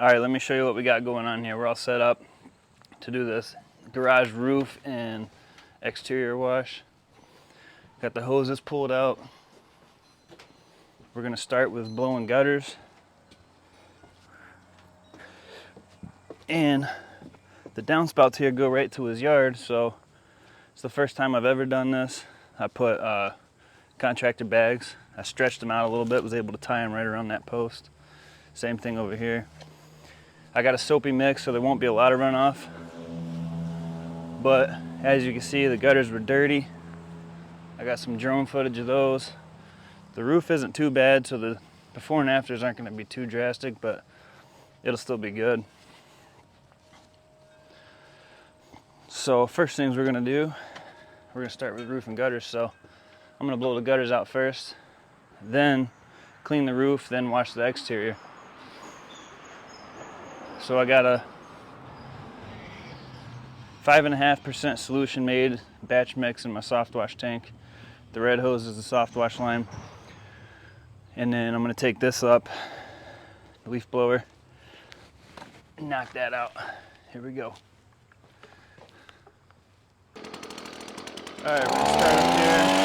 All right, let me show you what we got going on here. We're all set up to do this garage roof and exterior wash. Got the hoses pulled out. We're gonna start with blowing gutters. And the downspouts here go right to his yard, so it's the first time I've ever done this. I put contractor bags. I stretched them out a little bit, was able to tie them right around that post. Same thing over here. I got a soapy mix, so there won't be a lot of runoff. But as you can see, the gutters were dirty. I got some drone footage of those. The roof isn't too bad, so the before and afters aren't going to be too drastic, but it'll still be good. So first things we're going to do, we're going to start with roof and gutters. So I'm going to blow the gutters out first, then clean the roof, then wash the exterior. So I got a 5.5% solution made batch mix in my soft wash tank. The red hose is the soft wash line. And then I'm going to take this up, the leaf blower, and knock that out. Here we go. All right, we're going to start up here.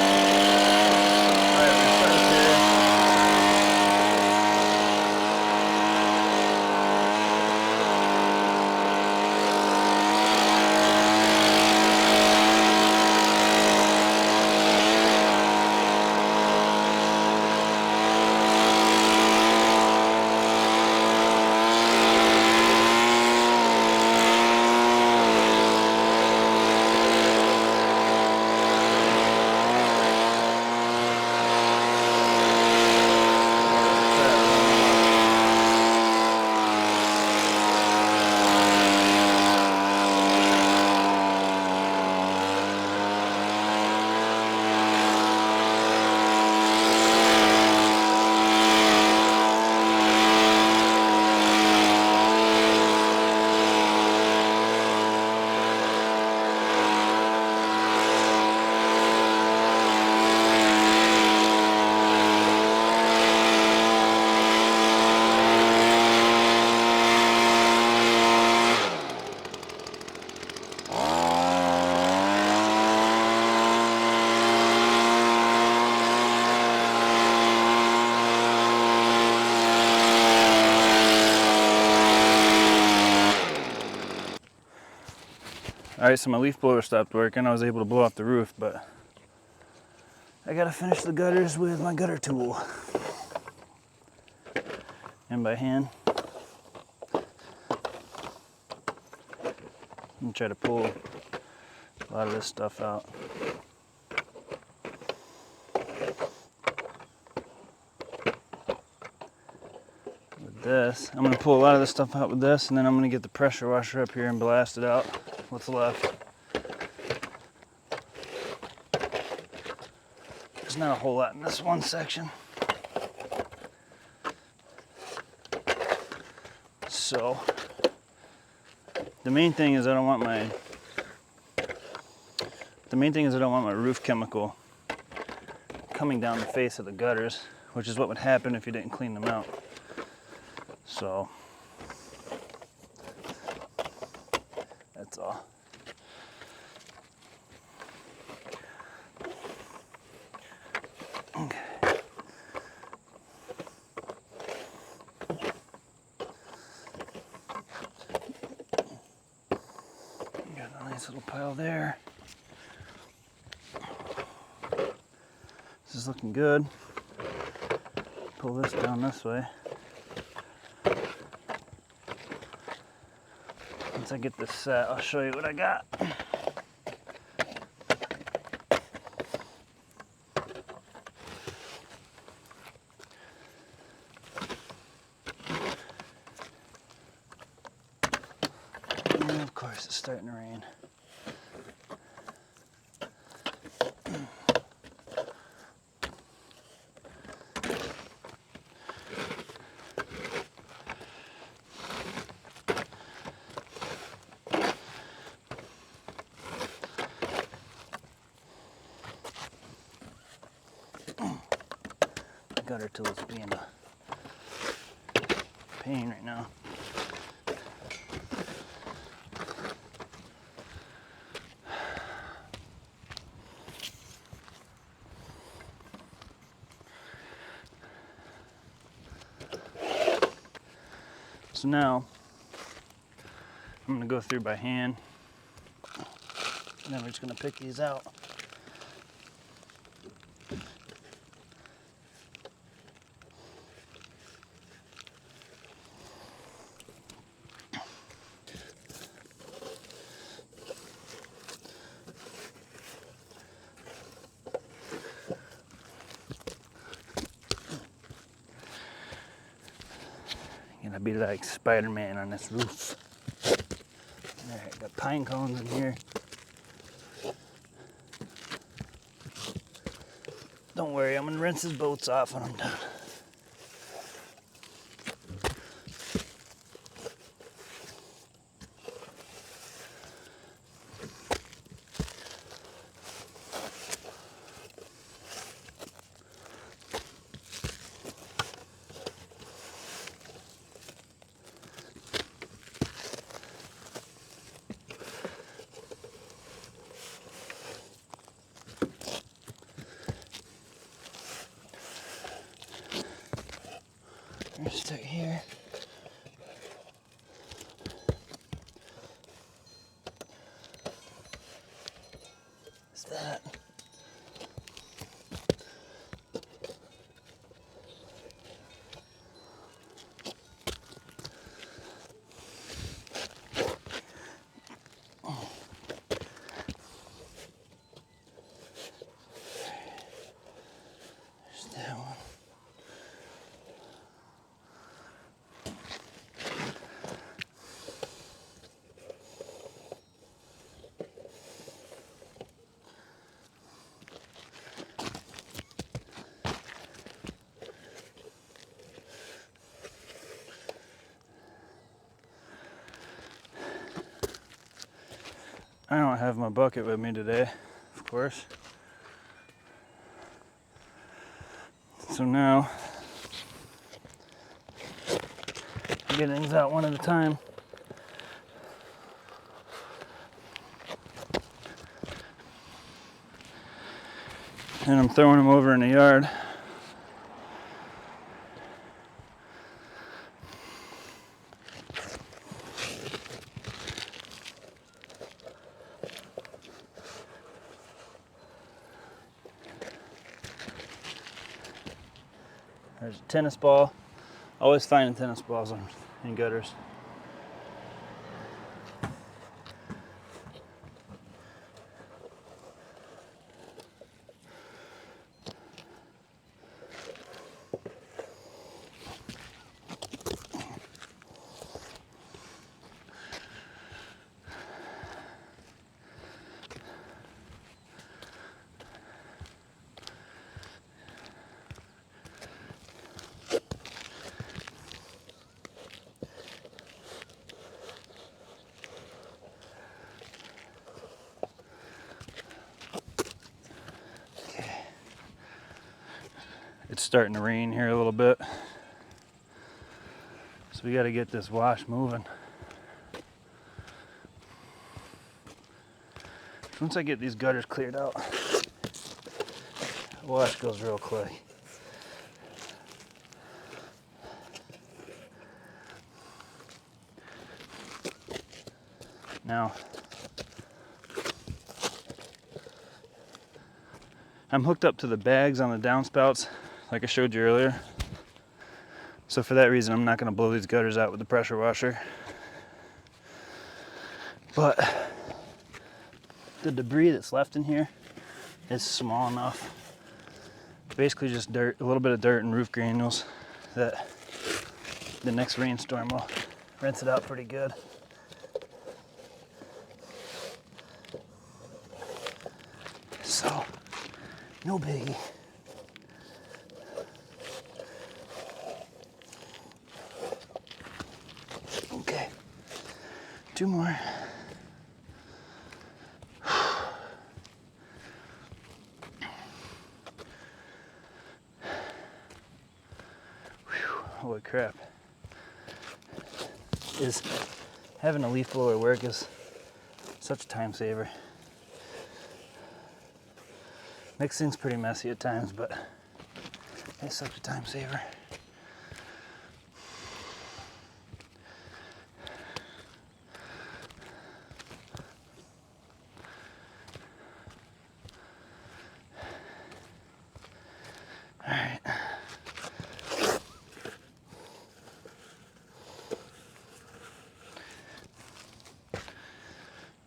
All right, so my leaf blower stopped working. I was able to blow off the roof, but I gotta finish the gutters with my gutter tool. And by hand. I'm gonna try to pull a lot of this stuff out. With this, I'm gonna pull a lot of this stuff out with this, and then I'm gonna get the pressure washer up here and blast it out. What's left. There's not a whole lot in this one section. So the main thing is I don't want my roof chemical coming down the face of the gutters, which is what would happen if you didn't clean them out. So that's all. Okay. Got a nice little pile there. This is looking good. Pull this down this way. Once I get this set, I'll show you what I got. And of course, it's starting to rain. Gutter tool is being a pain right now. So now I'm gonna go through by hand, and then we're just gonna pick these out. Gonna be like Spider-Man on this roof. Alright, got pine cones in here. Don't worry, I'm gonna rinse his boats off when I'm done. Start here. What's that? There's that one. I don't have my bucket with me today, of course. So now, I get things out one at a time. And I'm throwing them over in the yard. There's a tennis ball. Always finding tennis balls in gutters. It's starting to rain here a little bit, so we got to get this wash moving. Once I get these gutters cleared out, the wash goes real quick. Now, I'm hooked up to the bags on the downspouts like I showed you earlier. So for that reason, I'm not going to blow these gutters out with the pressure washer. But the debris that's left in here is small enough. Basically just dirt, a little bit of dirt and roof granules that the next rainstorm will rinse it out pretty good. So, no biggie. Okay, 2 more. Holy crap. Having a leaf blower work is such a time saver. Makes things pretty messy at times, but it's such a time saver.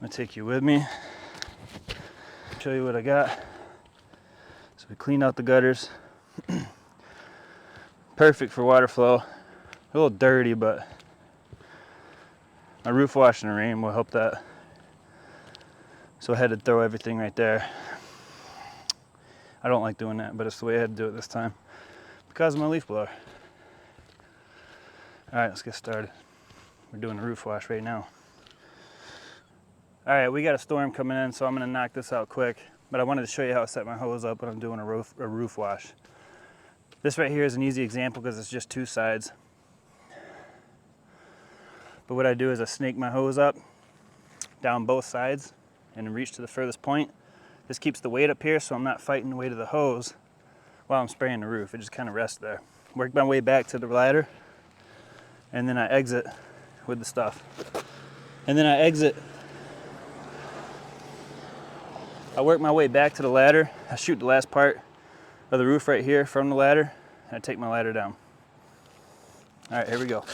gonna take you with me, show you what I got. So we cleaned out the gutters. Perfect for water flow. A little dirty, but my roof wash in the rain will help that. So I had to throw everything right there. I don't like doing that, but it's the way I had to do it this time because of my leaf blower. All right, let's get started. We're doing a roof wash right now. All right, we got a storm coming in, so I'm gonna knock this out quick, but I wanted to show you how I set my hose up when I'm doing a roof wash. This right here is an easy example because it's just two sides. But what I do is I snake my hose up down both sides and reach to the furthest point. This keeps the weight up here so I'm not fighting the weight of the hose while I'm spraying the roof. It just kind of rests there. Work my way back to the ladder, and then I exit with the stuff. And then I work my way back to the ladder. I shoot the last part of the roof right here from the ladder, and I take my ladder down. All right, here we go.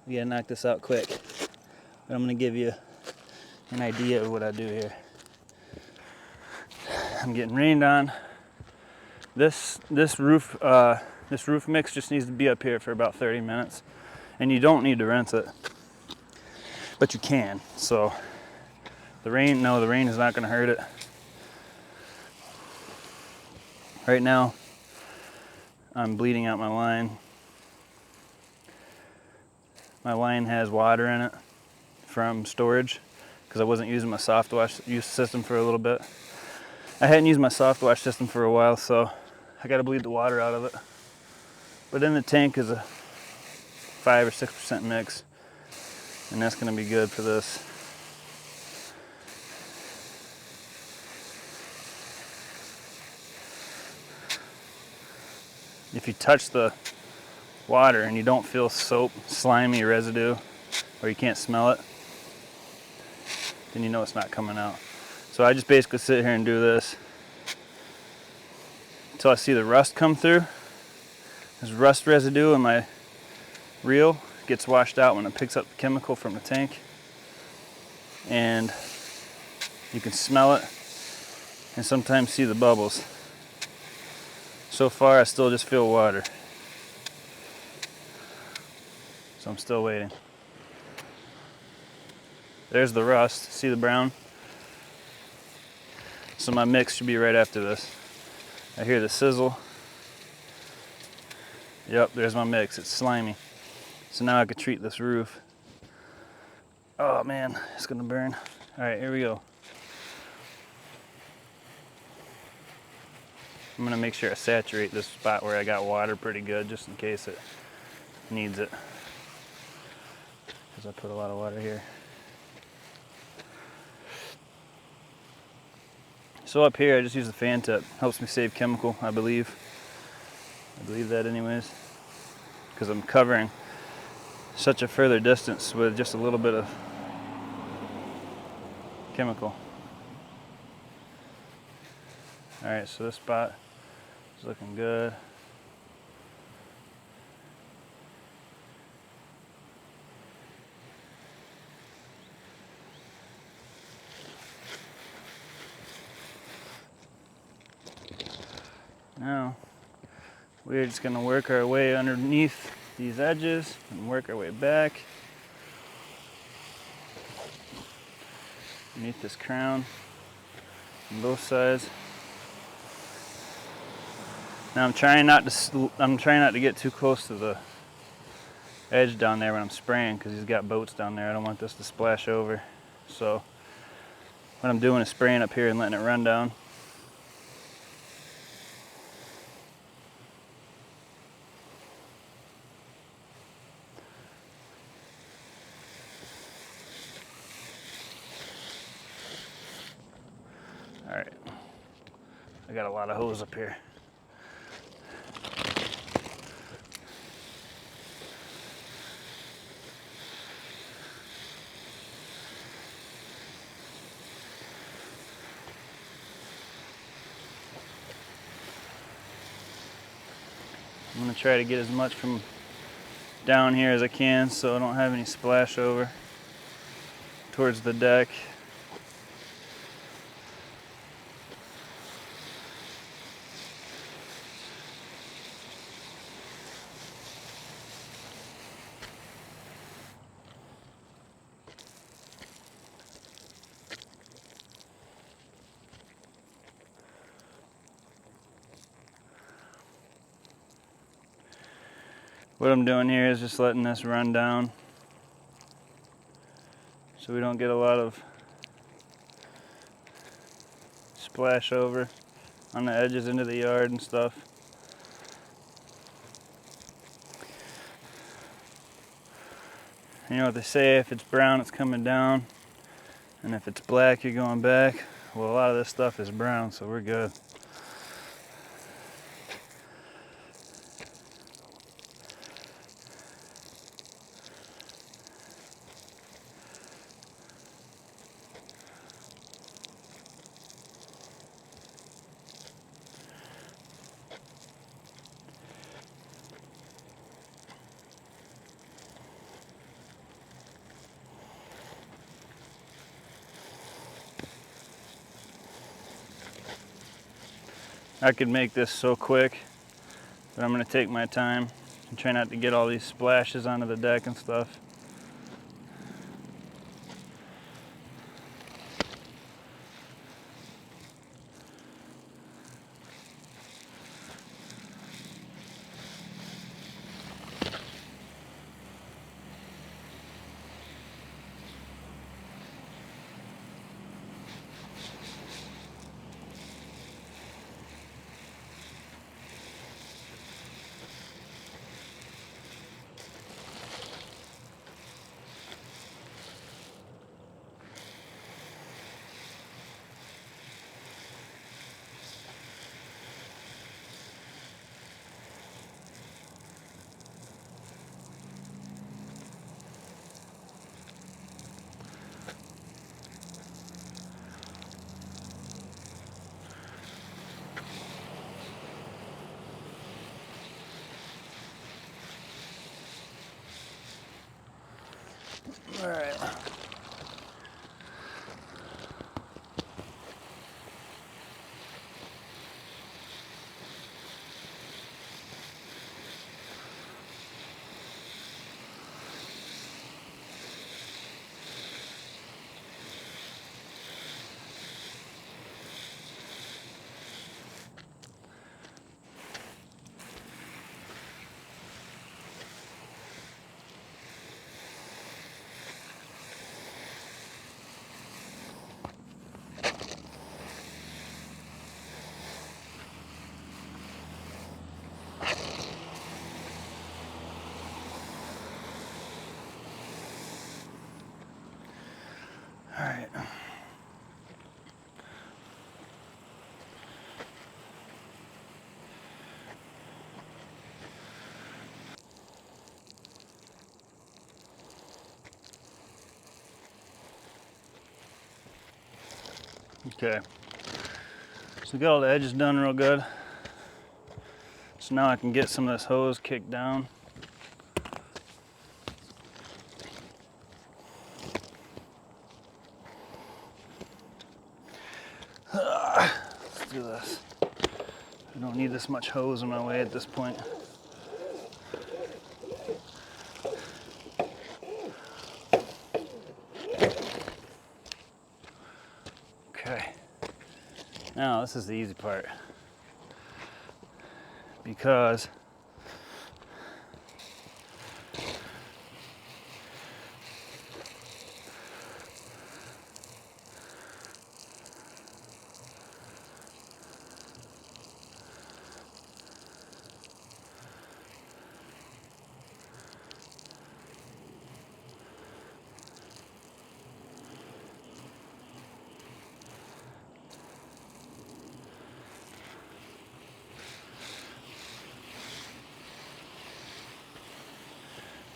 We gotta knock this out quick, but I'm gonna give you an idea of what I do here. I'm getting rained on. This roof mix just needs to be up here for about 30 minutes, and you don't need to rinse it, but you can. So the rain is not gonna hurt it. Right now, I'm bleeding out my line. My line has water in it from storage because I wasn't using my soft wash system for a little bit. I hadn't used my soft wash system for a while, so I gotta bleed the water out of it. But in the tank is a 5 or 6% mix, and that's gonna be good for this. If you touch the water and you don't feel soap, slimy residue, or you can't smell it, then you know it's not coming out. So I just basically sit here and do this until I see the rust come through. There's rust residue in my reel. It gets washed out when it picks up the chemical from the tank. And you can smell it and sometimes see the bubbles. So far, I still just feel water. So I'm still waiting. There's the rust. See the brown? So my mix should be right after this. I hear the sizzle. Yep, there's my mix. It's slimy. So now I can treat this roof. Oh man, it's gonna burn. All right, here we go. I'm gonna make sure I saturate this spot where I got water pretty good, just in case it needs it, because I put a lot of water here. So up here, I just use the fan tip. Helps me save chemical, I believe. I believe that anyways, because I'm covering such a further distance with just a little bit of chemical. All right, so this spot is looking good. Now, we're just gonna work our way underneath these edges and work our way back. Underneath this crown on both sides. Now I'm trying not to get too close to the edge down there when I'm spraying, because he's got boats down there. I don't want this to splash over. So what I'm doing is spraying up here and letting it run down. All right, I got a lot of hose up here. I'm gonna try to get as much from down here as I can so I don't have any splash over towards the deck. What I'm doing here is just letting this run down so we don't get a lot of splash over on the edges into the yard and stuff. You know what they say, if it's brown it's coming down, and if it's black you're going back. Well, a lot of this stuff is brown, so we're good. I could make this so quick, but I'm going to take my time and try not to get all these splashes onto the deck and stuff. All right. All right. Okay. So we got all the edges done real good. So now I can get some of this hose kicked down. Let's do this. I don't need this much hose in my way at this point. Okay. Now this is the easy part, because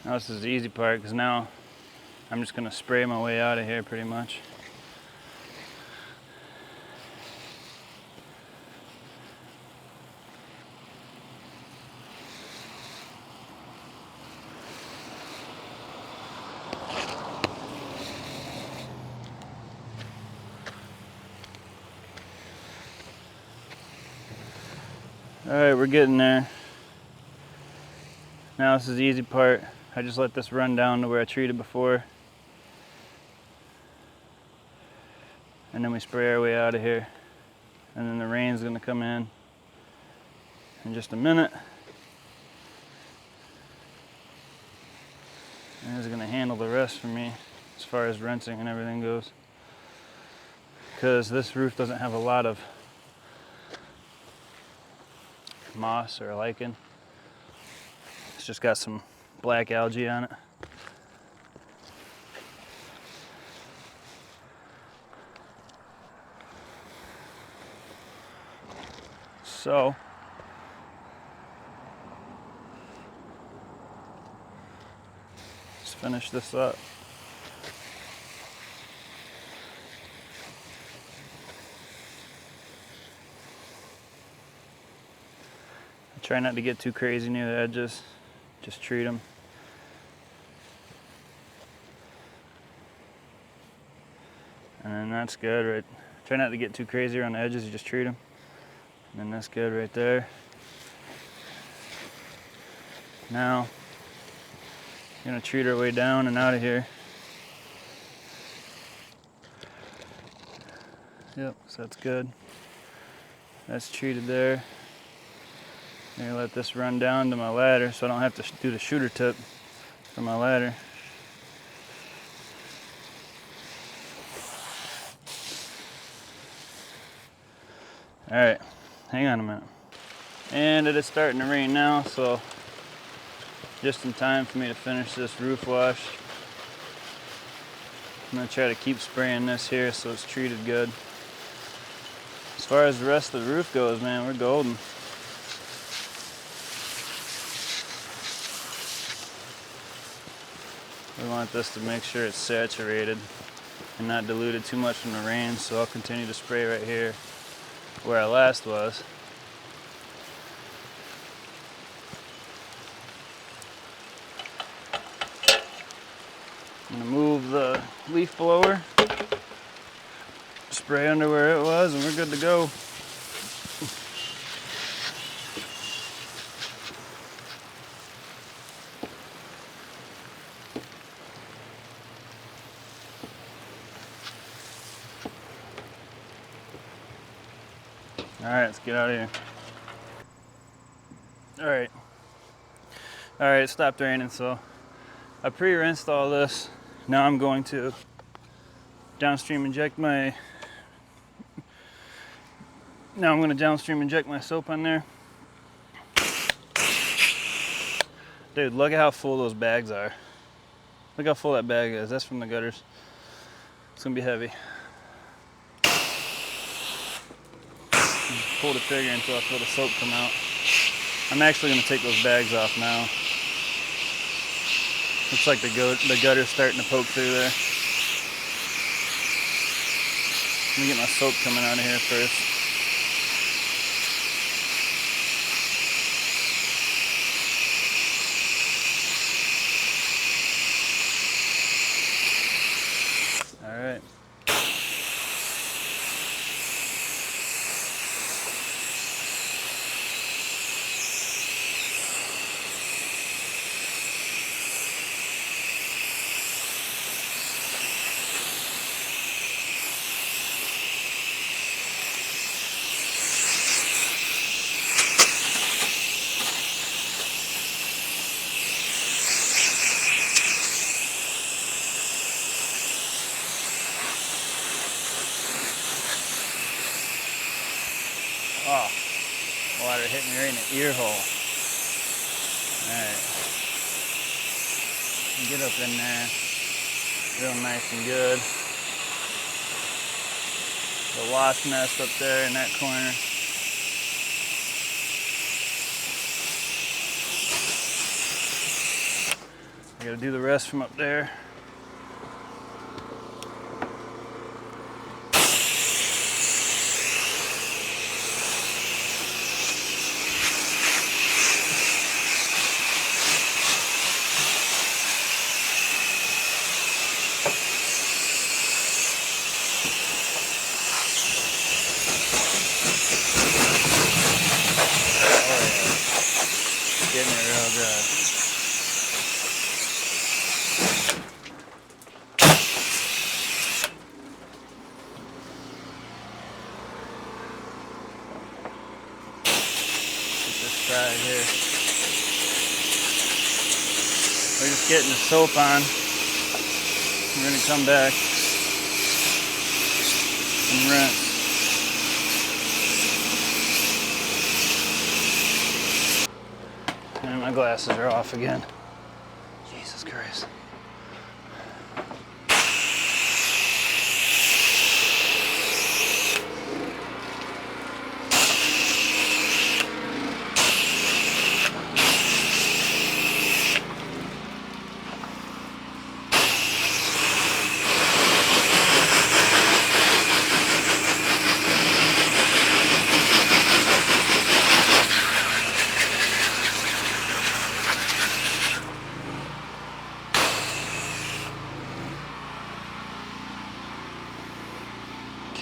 now this is the easy part, because now I'm just going to spray my way out of here pretty much. All right, we're getting there. Now this is the easy part. I just let this run down to where I treated before. And then we spray our way out of here. And then the rain's gonna come in just a minute. And it's gonna handle the rest for me as far as rinsing and everything goes. Because this roof doesn't have a lot of moss or lichen. It's just got some black algae on it. So let's finish this up. Try not to get too crazy near the edges. Just treat them. And then that's good, right? Try not to get too crazy around the edges, you just treat them. And then that's good right there. Now, we're gonna treat our way down and out of here. Yep, so that's good. That's treated there. I'm gonna let this run down to my ladder so I don't have to do the shooter tip for my ladder. All right, hang on a minute. And it is starting to rain now, so just in time for me to finish this roof wash. I'm gonna try to keep spraying this here so it's treated good. As far as the rest of the roof goes, man, we're golden. We want this to make sure it's saturated and not diluted too much from the rain, so I'll continue to spray right here where I last was. I'm gonna move the leaf blower, spray under where it was, and we're good to go. All right, let's get out of here. All right, it stopped raining, so I pre-rinsed all this. Now I'm going to downstream inject my soap on there. Dude, look at how full those bags are. Look how full that bag is. That's from the gutters. It's gonna be heavy. Pull the trigger until I feel the soap come out. I'm actually gonna take those bags off now. Looks like the gutter's starting to poke through there. Let me get my soap coming out of here first. All right. Oh, water hit me right in the ear hole. Alright. Get up in there. Real nice and good. The wasp nest up there in that corner. I gotta do the rest from up there. getting the soap on. We're gonna come back and rinse. And my glasses are off again. Jesus Christ.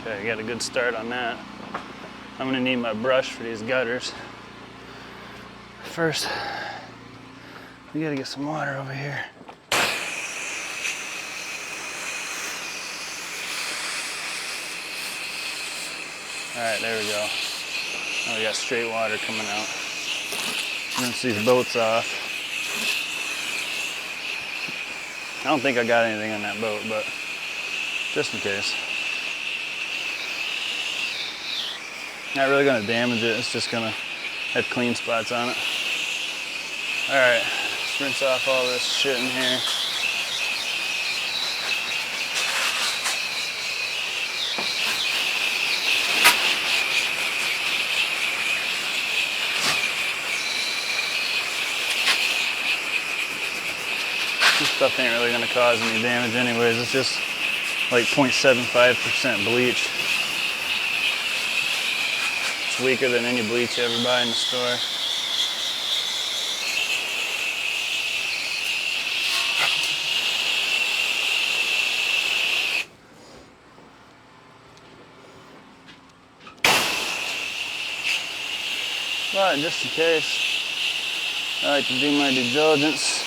Okay, I got a good start on that. I'm gonna need my brush for these gutters. First, we gotta get some water over here. All right, there we go. Now we got straight water coming out. Rinse these boats off. I don't think I got anything on that boat, but just in case. Not really gonna damage it, it's just gonna have clean spots on it. All right, let's rinse off all this shit in here. This stuff ain't really gonna cause any damage anyways, it's just like 0.75% bleach. Weaker than any bleach you ever buy in the store. But just in case, I like to do my due diligence.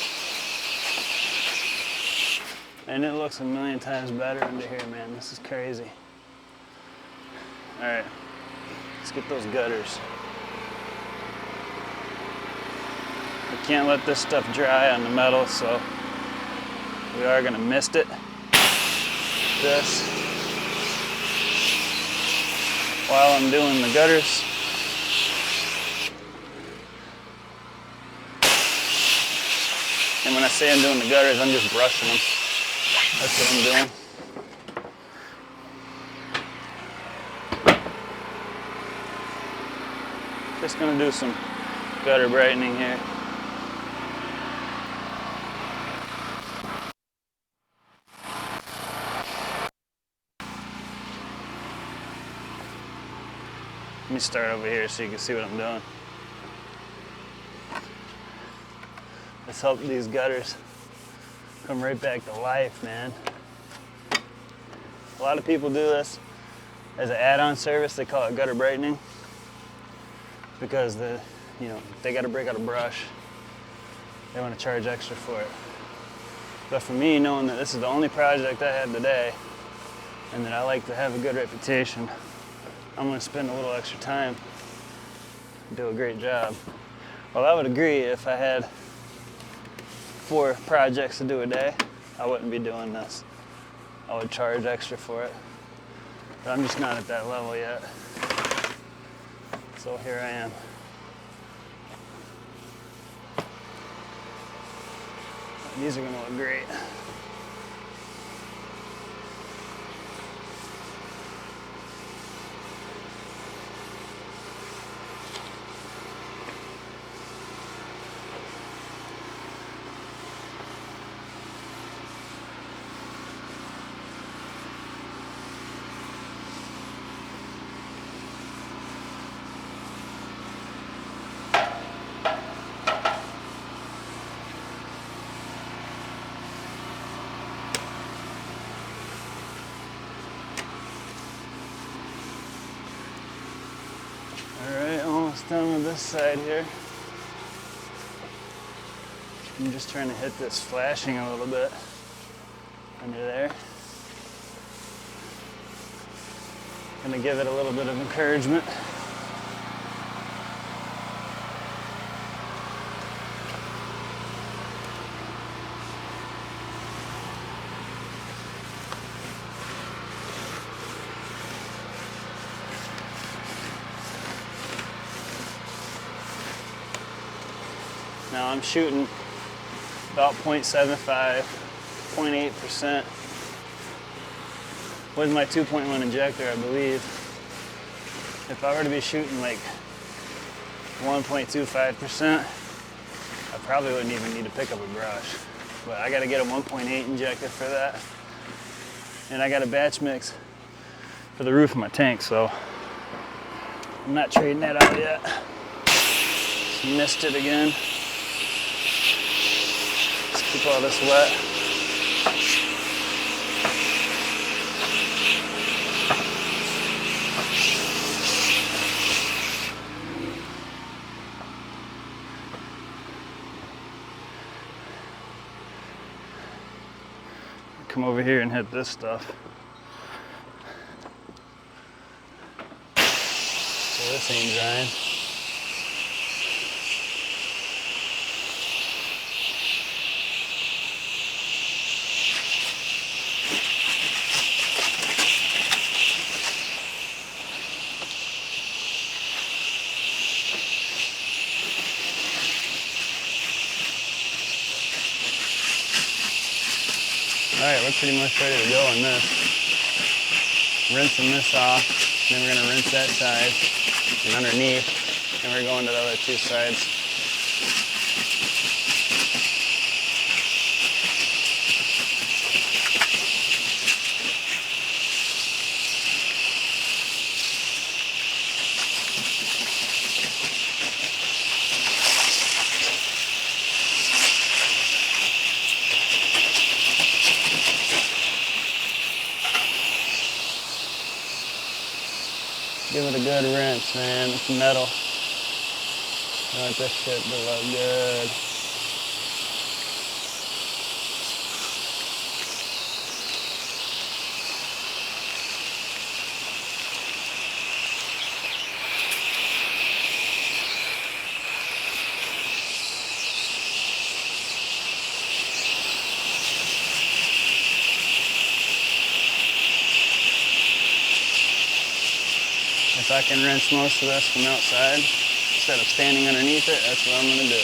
And it looks a million times better under here, man. This is crazy. All right. Let's get those gutters. We can't let this stuff dry on the metal, so we are gonna mist it. This while I'm doing the gutters. And when I say I'm doing the gutters, I'm just brushing them. That's what I'm doing. Just gonna do some gutter brightening here. Let me start over here so you can see what I'm doing. Let's hope these gutters come right back to life, man. A lot of people do this as an add-on service. They call it gutter brightening. Because they got to break out a brush, they want to charge extra for it. But for me, knowing that this is the only project I had today, and that I like to have a good reputation, I'm going to spend a little extra time and do a great job. Well, I would agree if I had 4 projects to do a day, I wouldn't be doing this. I would charge extra for it. But I'm just not at that level yet. So here I am. These are gonna look great. Done with this side here. I'm just trying to hit this flashing a little bit under there. Gonna give it a little bit of encouragement. now. I'm shooting about 0.75, 0.8% with my 2.1 injector, I believe. If I were to be shooting like 1.25%, I probably wouldn't even need to pick up a brush. But I gotta get a 1.8 injector for that. And I got a batch mix for the roof of my tank, so I'm not trading that out yet. Just missed it again. Let's keep all this wet. Come over here and hit this stuff. So this ain't drying. Alright, we're pretty much ready to go on this. Rinsing this off, then we're going to rinse that side and underneath, and we're going to the other two sides. Give it a good rinse, man. It's metal. I want this shit to look good. If I can rinse most of this from outside, instead of standing underneath it, that's what I'm going to do.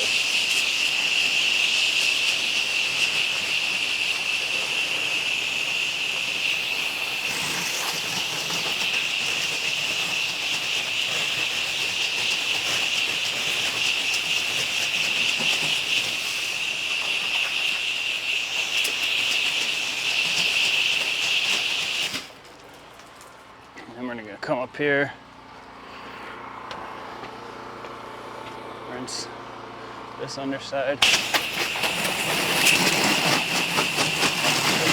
And we're going to come up here. Rinse this underside. Go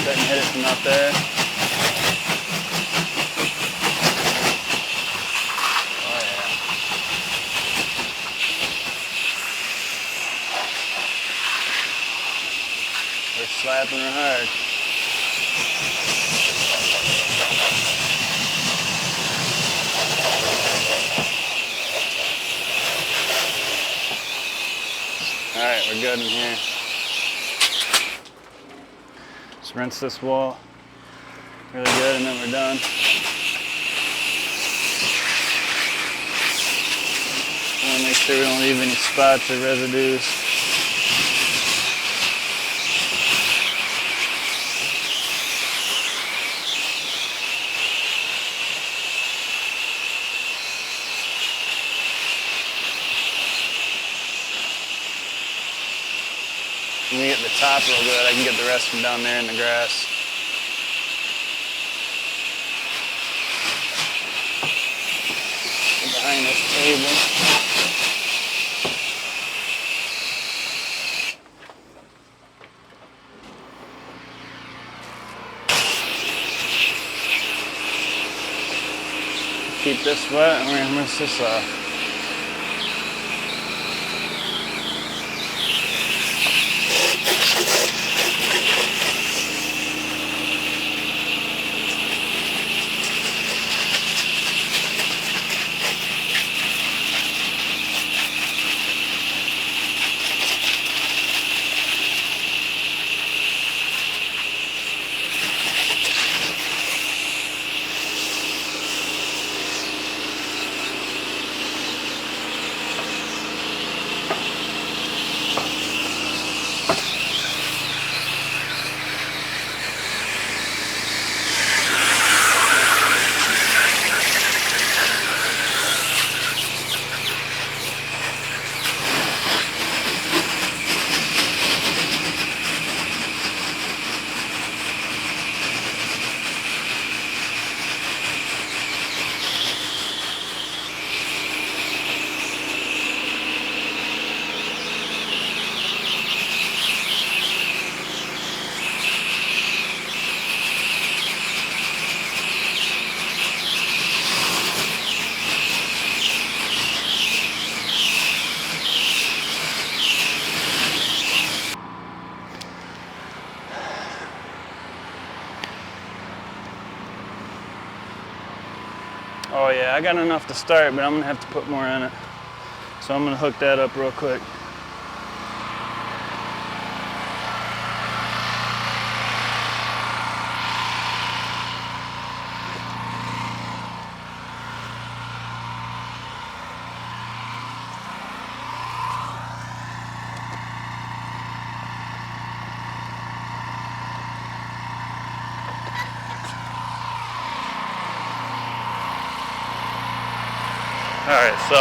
ahead and hit it from out there. Oh yeah. We're slapping her hard. Alright, we're good in here. Just rinse this wall really good and then we're done. I want to make sure we don't leave any spots or residues. When we get the top real good, I can get the rest from down there in the grass. Get behind this table. Keep this wet and we're going to rinse this off. Oh yeah, I got enough to start, but I'm gonna have to put more in it. So I'm gonna hook that up real quick. All right, so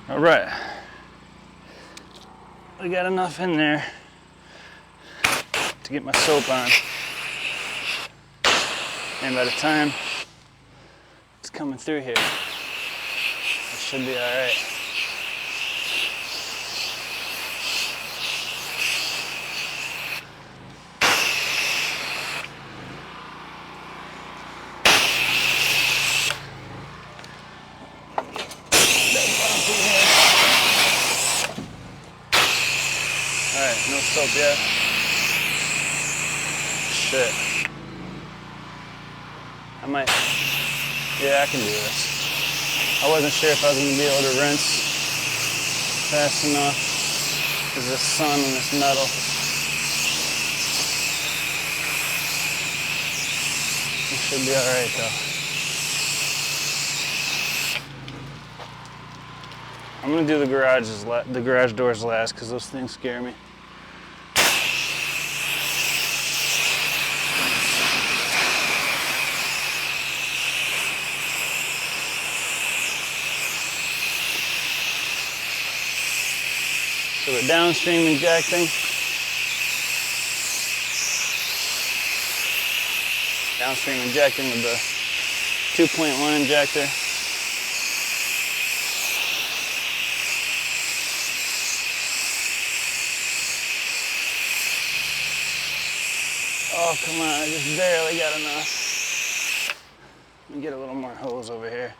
all right, we got enough in there to get my soap on. And by the time it's coming through here, it should be all right. All right, no soap yet. Shit. I might, yeah, I can do this. I wasn't sure if I was gonna be able to rinse fast enough because this sun and this metal. It should be all right though. I'm gonna do the garage doors last because those things scare me. So we're downstream injecting. Downstream injecting with the 2.1 injector. Oh, come on, I just barely got enough. Let me get a little more hose over here.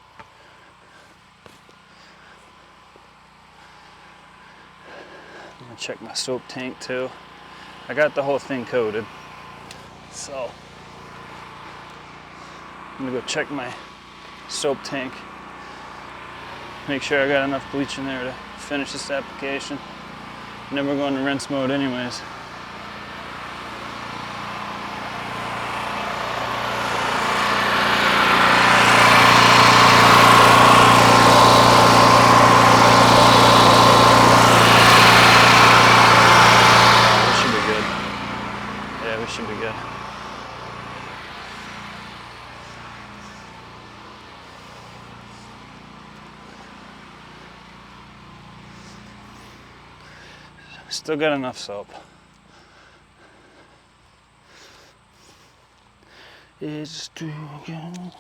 I'm gonna check my soap tank too. I got the whole thing coated. So, I'm gonna go check my soap tank. Make sure I got enough bleach in there to finish this application. And then we're going to rinse mode anyways. Should be good. Still got enough soap. It's drinking.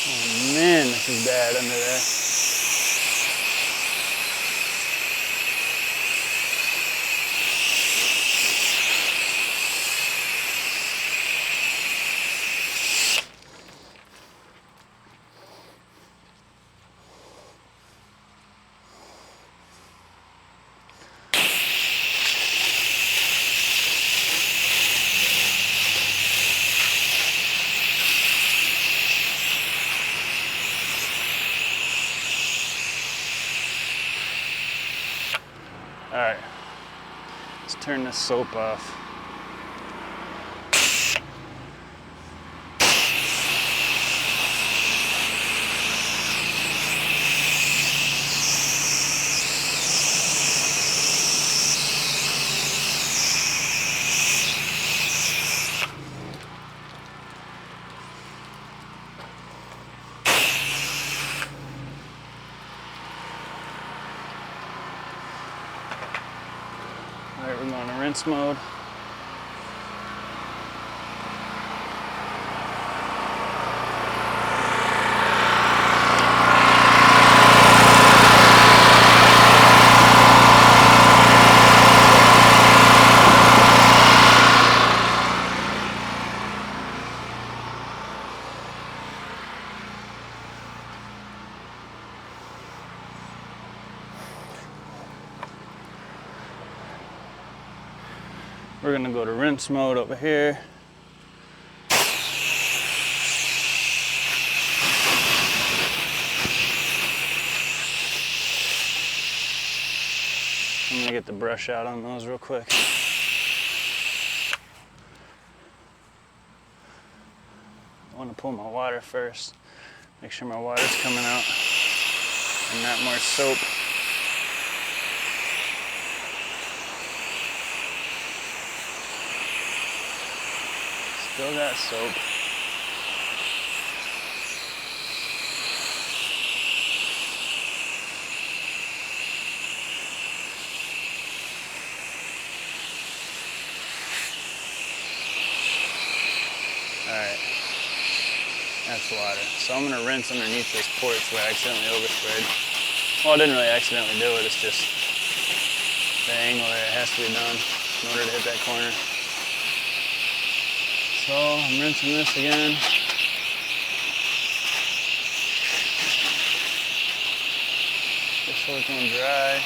Oh man, this is bad under there. All right, let's turn this soap off. All right, we're going to rinse mode. We're gonna go to rinse mode over here. I'm gonna get the brush out on those real quick. I want to pull my water first. Make sure my water's coming out and not more soap. Still got soap. Alright, that's water. So I'm gonna rinse underneath this porch where I accidentally oversprayed. Well, I didn't really accidentally do it, it's just the angle there. It has to be done in order to hit that corner. So I'm rinsing this again. Just so it's gonna dry.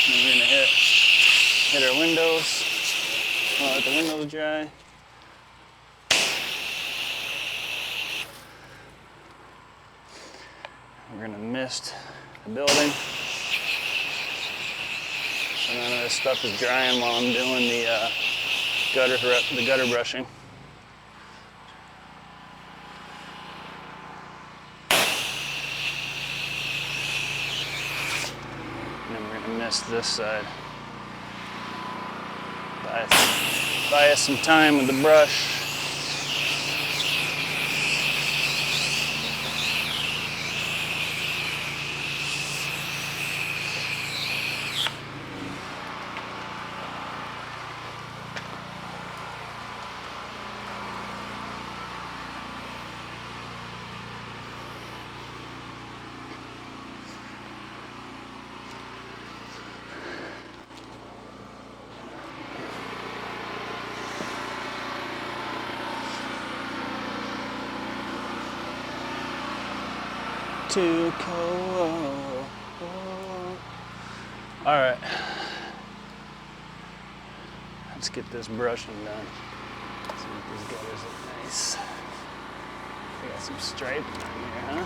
And then we're gonna hit our windows. I'll let the windows dry. We're gonna mist the building. So none of this stuff is drying while I'm doing the gutter brushing. And then we're gonna mist this side. Buy us some time with the brush. To go. All right, let's get this brushing done. See if these gutters look nice. We got some striping on here, huh?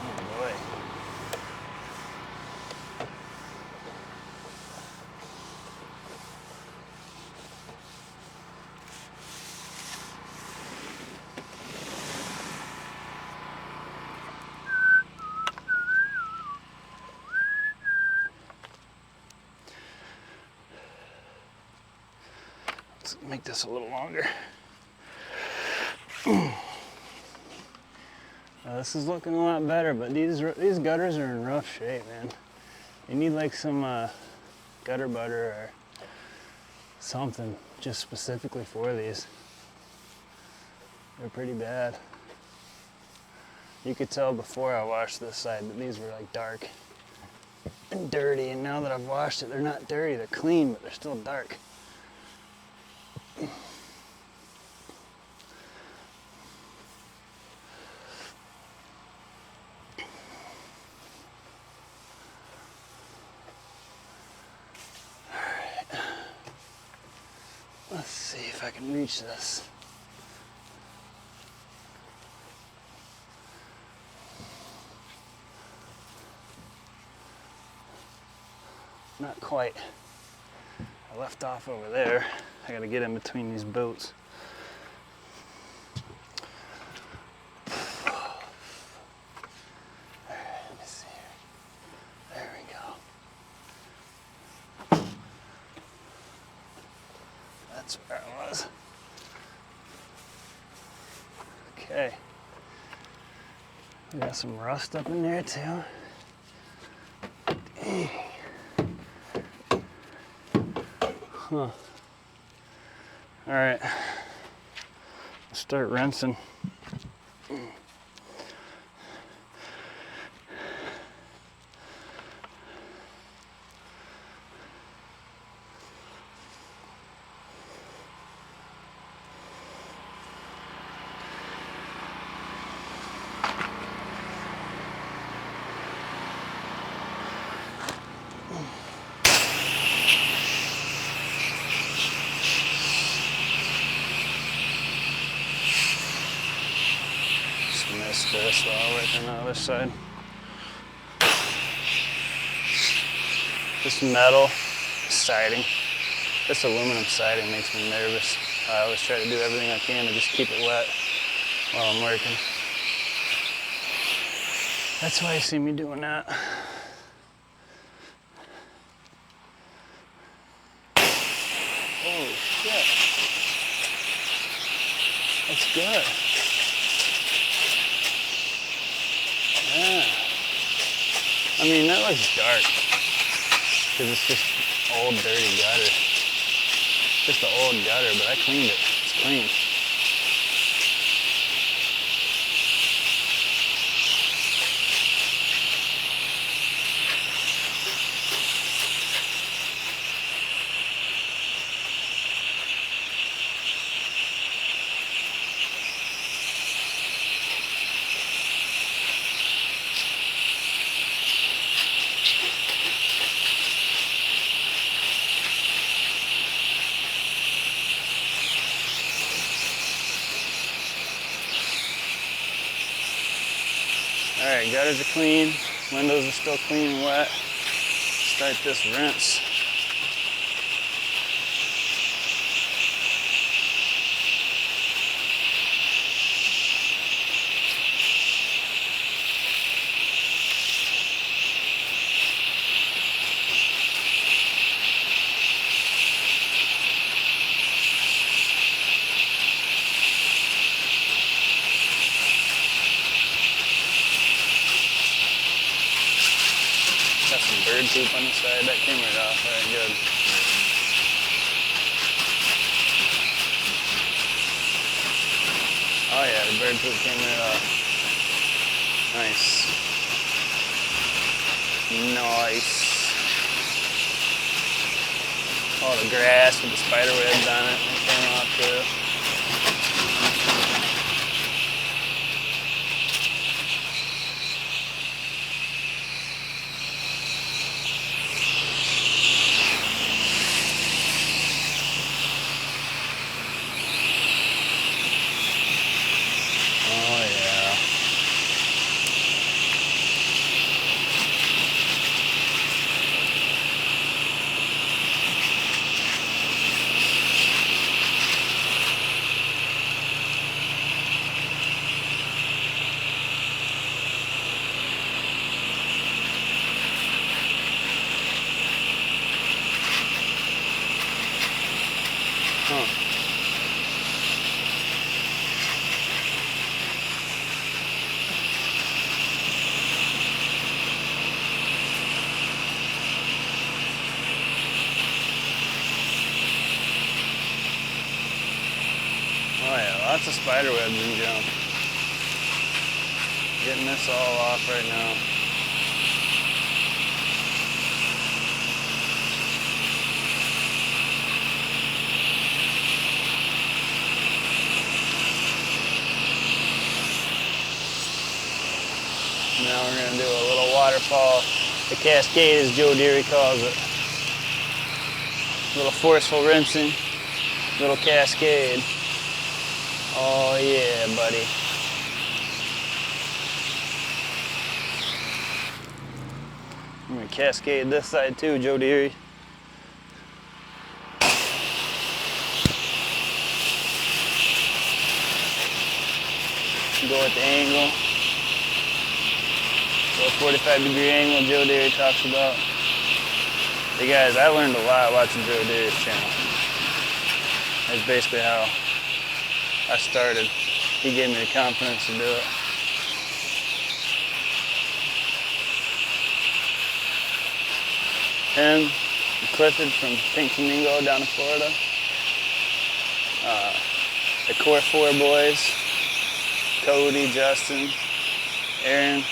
Oh boy. Let's make this a little longer. This is looking a lot better, but these gutters are in rough shape, man. You need like some gutter butter or something just specifically for these. They're pretty bad. You could tell before I washed this side that these were like dark and dirty, and now that I've washed it, they're not dirty, they're clean, but they're still dark. Let's see if I can reach this. Not quite. I left off over there. I gotta get in between these boats. Alright, let me see here. There we go. That's where I was. Okay. We got some rust up in there too. Dang. Huh. All right, let's start rinsing. this while I'll work on the other side. This metal siding, this aluminum siding makes me nervous. I always try to do everything I can to just keep it wet while I'm working. That's why you see me doing that. Oh shit. That's good. Yeah. I mean, that looks dark. Because it's just old, dirty gutter. Just an old gutter, but I cleaned it. It's clean. Alright, gutters are clean, windows are still clean and wet. Start this rinse. Got some bird poop on the side, that came right off, alright, good. Oh yeah, the bird poop came right off. Nice. Nice. All the grass with the spider webs on it, that came off too. Huh. Oh yeah, lots of spider webs and junk. Getting this all off right now. Now we're going to do a little waterfall, the cascade as Joe Deary calls it. A little forceful rinsing, little cascade. Oh yeah, buddy. I'm going to cascade this side too, Joe Deary. Go at the angle. So 45-degree angle Joe Deary talks about. Hey guys, I learned a lot watching Joe Deary's channel. That's basically how I started. He gave me the confidence to do it. Him, Clifford from Pink Flamingo down in Florida. The Core 4 boys, Cody, Justin, Aaron,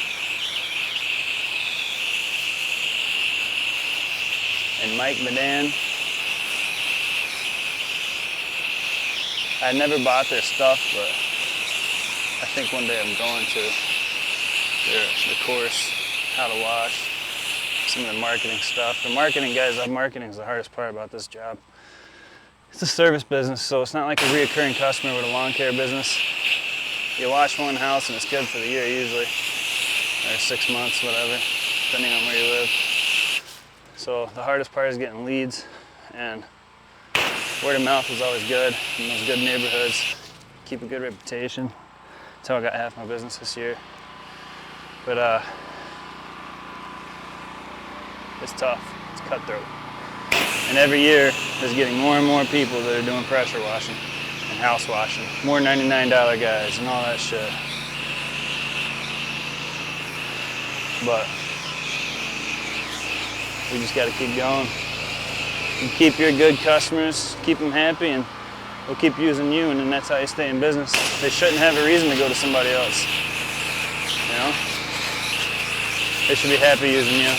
and Mike Madan. I never bought their stuff, but I think one day I'm going to. The course, how to wash, some of the marketing stuff. The marketing, guys, marketing is the hardest part about this job. It's a service business, so it's not like a reoccurring customer with a lawn care business. You wash one house and it's good for the year usually, or 6 months, whatever, depending on where you live. So the hardest part is getting leads, and word of mouth is always good in those good neighborhoods. Keep a good reputation. That's how I got half my business this year. But it's tough, it's cutthroat. And every year there's getting more and more people that are doing pressure washing and house washing. More $99 guys and all that shit. But we just gotta keep going. You keep your good customers, keep them happy, and they'll keep using you, and then that's how you stay in business. They shouldn't have a reason to go to somebody else. You know? They should be happy using you.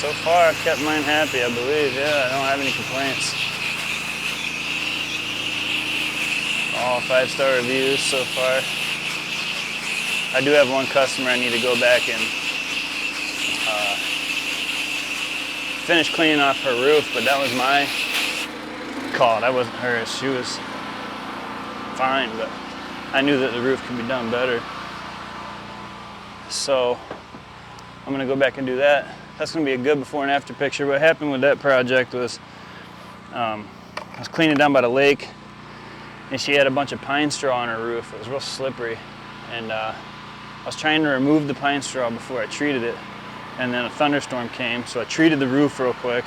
So far, I've kept mine happy, I believe. Yeah, I don't have any complaints. All 5-star reviews so far. I do have one customer I need to go back and finish cleaning off her roof, but that was my call. That wasn't hers. She was fine, but I knew that the roof could be done better. So I'm gonna go back and do that. That's gonna be a good before and after picture. What happened with that project was I was cleaning down by the lake, and she had a bunch of pine straw on her roof. It was real slippery, and I was trying to remove the pine straw before I treated it, and then a thunderstorm came, so I treated the roof real quick,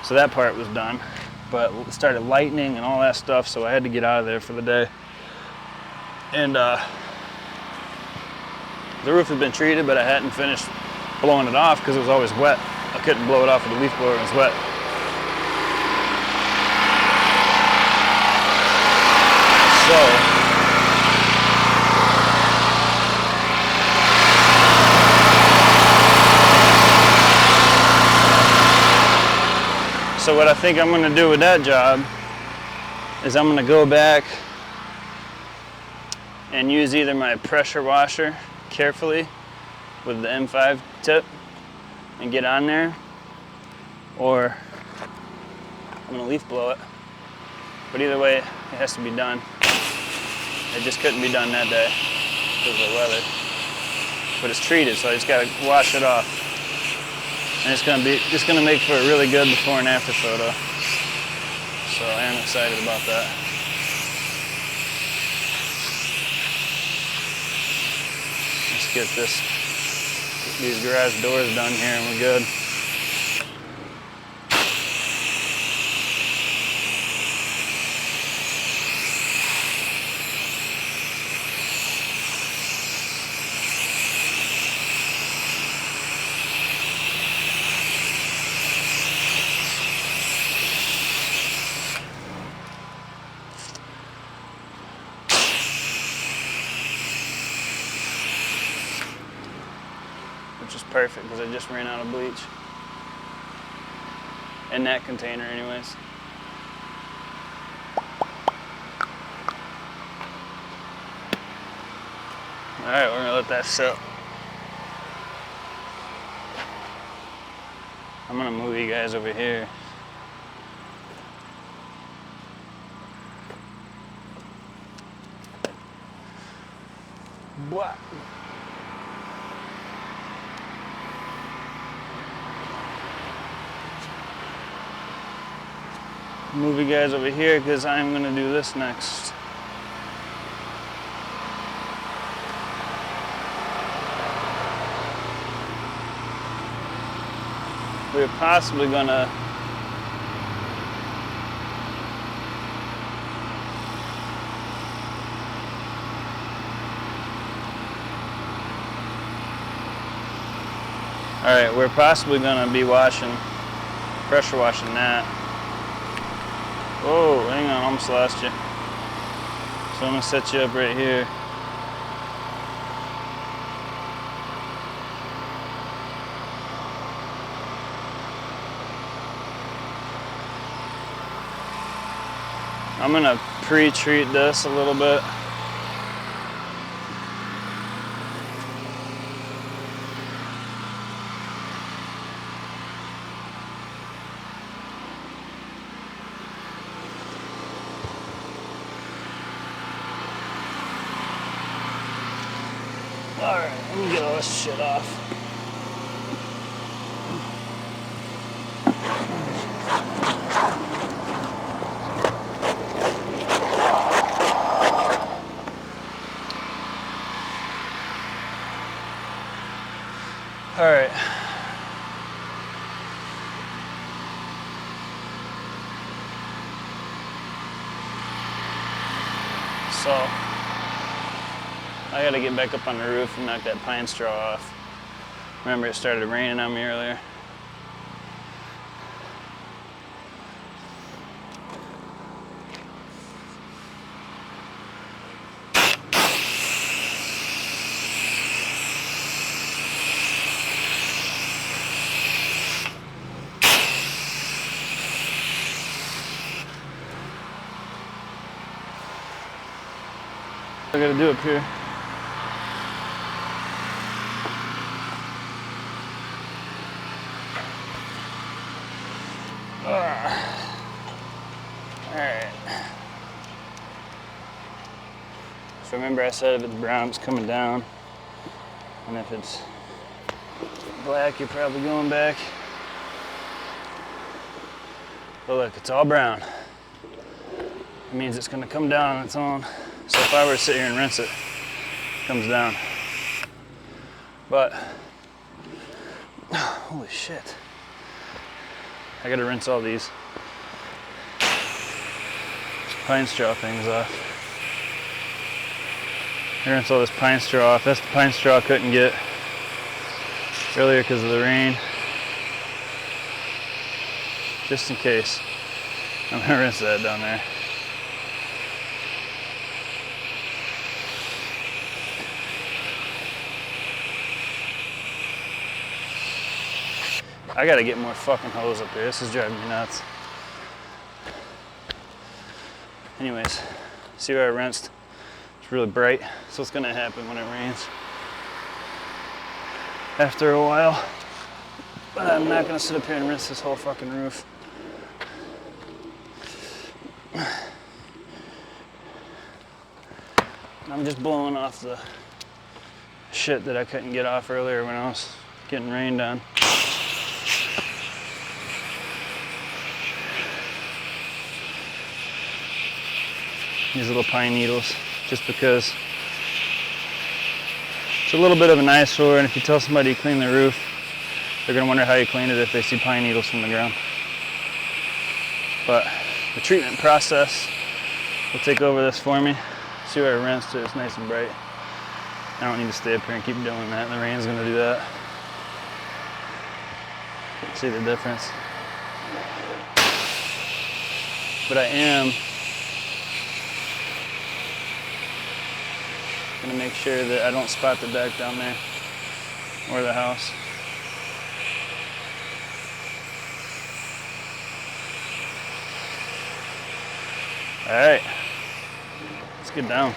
so that part was done. But it started lightning and all that stuff, so I had to get out of there for the day. And the roof had been treated, but I hadn't finished blowing it off because it was always wet. I couldn't blow it off with a leaf blower, it was wet. So what I think I'm gonna do with that job is I'm gonna go back and use either my pressure washer carefully with the M5 tip and get on there, or I'm gonna leaf blow it. But either way, it has to be done. It just couldn't be done that day because of the weather. But it's treated, so I just gotta wash it off. And it's gonna make for a really good before and after photo. So I am excited about that. Let's get these garage doors done here and we're good. Which is perfect because I just ran out of bleach. In that container anyways. Alright, we're gonna let that sit. I'm gonna move you guys over here. What? Move you guys over here because I'm gonna do this next. We're possibly gonna we're possibly gonna be pressure washing that. Whoa, hang on, almost lost you. So I'm gonna set you up right here. I'm gonna pre-treat this a little bit. Alright, let me get all this shit off. Alright. So, I gotta get back up on the roof and knock that pine straw off. Remember, it started raining on me earlier. I gotta do up here. Alright. So remember I said if it's brown, it's coming down. And if it's black, you're probably going back. But look, it's all brown. It means it's gonna come down on its own. So if I were to sit here and rinse it, it comes down. But, holy shit. I gotta rinse all these pine straw things off. I rinse all this pine straw off. That's the pine straw I couldn't get earlier because of the rain. Just in case. I'm gonna rinse that down there. I gotta get more fucking hose up here. This is driving me nuts. Anyways, see where I rinsed? It's really bright. So what's gonna happen when it rains? After a while, but I'm not gonna sit up here and rinse this whole fucking roof. I'm just blowing off the shit that I couldn't get off earlier when I was getting rained on. These little pine needles, just because it's a little bit of an eyesore, and if you tell somebody to clean the roof, they're gonna wonder how you cleaned it if they see pine needles from the ground. But the treatment process will take over this for me. See where I rinsed it, it's nice and bright. I don't need to stay up here and keep doing that. The rain's gonna do that. See the difference? But I am gonna make sure that I don't spot the deck down there or the house. All right, let's get down.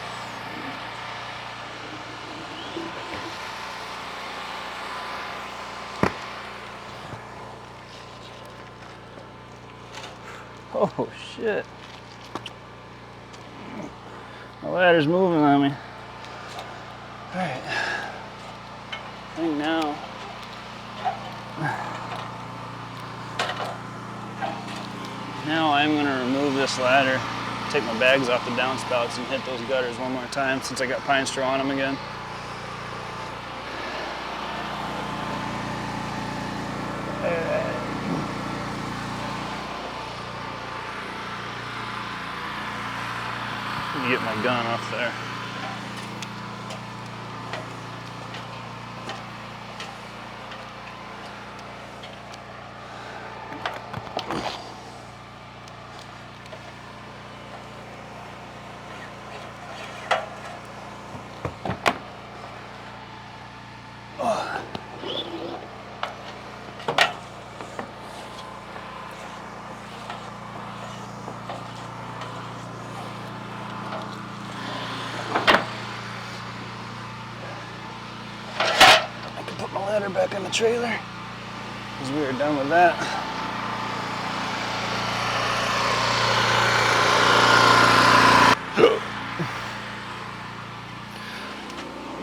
Oh shit. The ladder's moving on me. Alright. I think now I'm gonna remove this ladder, take my bags off the downspouts and hit those gutters one more time since I got pine straw on them again. Get my gun off there. Back on the trailer because we are done with that.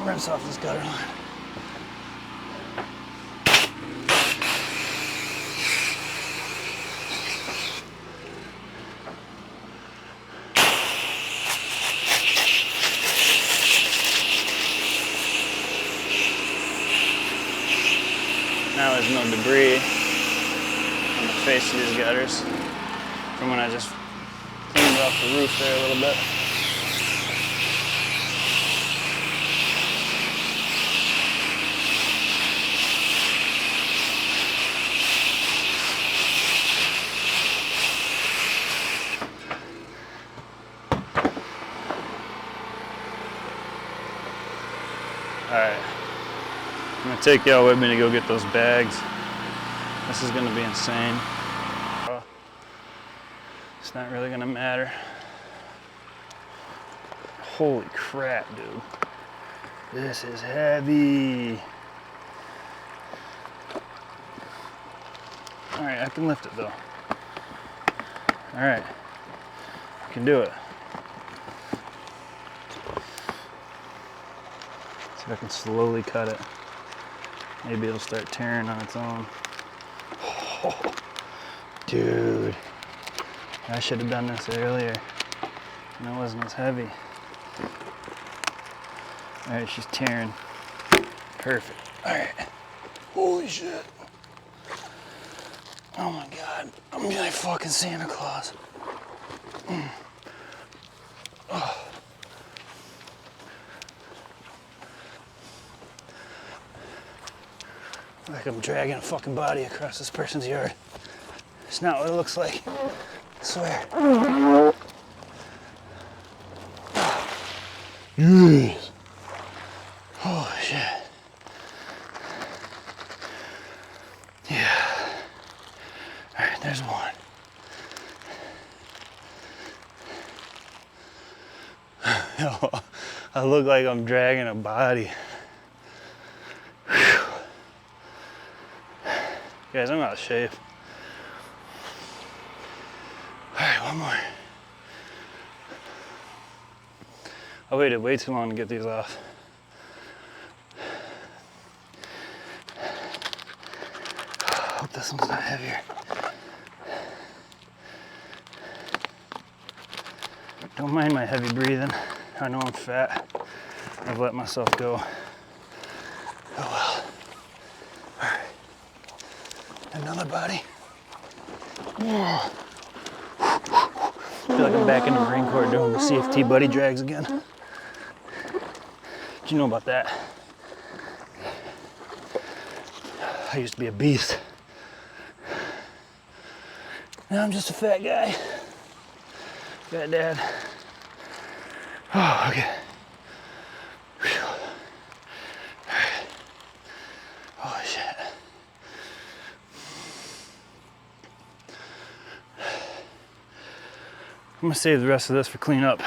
Rinse off this this gutter line. Now there's no debris on the face of these gutters from when I just cleaned off the roof there a little bit. Alright, I'm going to take y'all with me to go get those bags. This is going to be insane. It's not really going to matter. Holy crap, dude. This is heavy. Alright, I can lift it though. Alright, I can do it. See if I can slowly cut it. Maybe it'll start tearing on its own. Oh, dude, I should have done this earlier and it wasn't as heavy. All right, she's tearing. Perfect. All right. Holy shit. Oh my God, I'm like fucking Santa Claus. Oh. Like I'm dragging a fucking body across this person's yard. It's not what it looks like, I swear. Yes. Holy shit. Yeah. All right, there's one. I look like I'm dragging a body. Guys, I'm out of shape. All right, one more. I waited way too long to get these off. Hope this one's not heavier. Don't mind my heavy breathing. I know I'm fat. I've let myself go. Oh well. All right. Another body. Whoa. I feel like I'm back in the Marine Corps doing the CFT buddy drags again. Did you know about that? I used to be a beast. Now I'm just a fat guy. Fat dad. Oh, okay. Holy shit. I'm gonna save the rest of this for cleanup.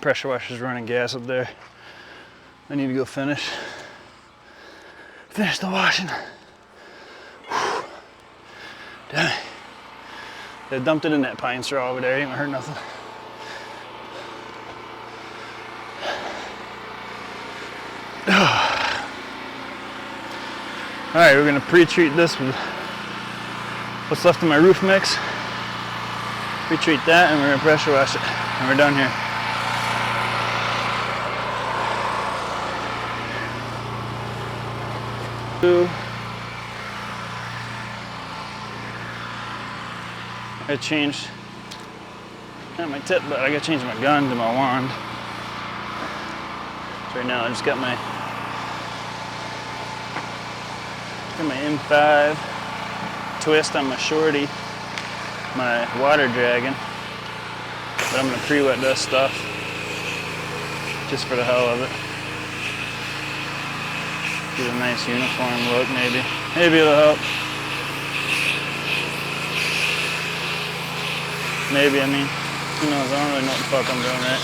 Pressure washer's running gas up there. I need to go finish the washing. Whew. Damn it. I dumped it in that pine straw over there. Ain't gonna hurt nothing. All right, we're gonna pre-treat this with what's left of my roof mix. Pre-treat that, and we're gonna pressure wash it, and we're done here. I changed, not my tip, but I gotta change my gun to my wand. So right now I just got my M5 twist on my shorty, my water dragon. But I'm gonna pre-wet this stuff just for the hell of it. Get a nice uniform look, maybe. Maybe it'll help. Maybe, I mean, who knows? I don't really know what the fuck I'm doing, right?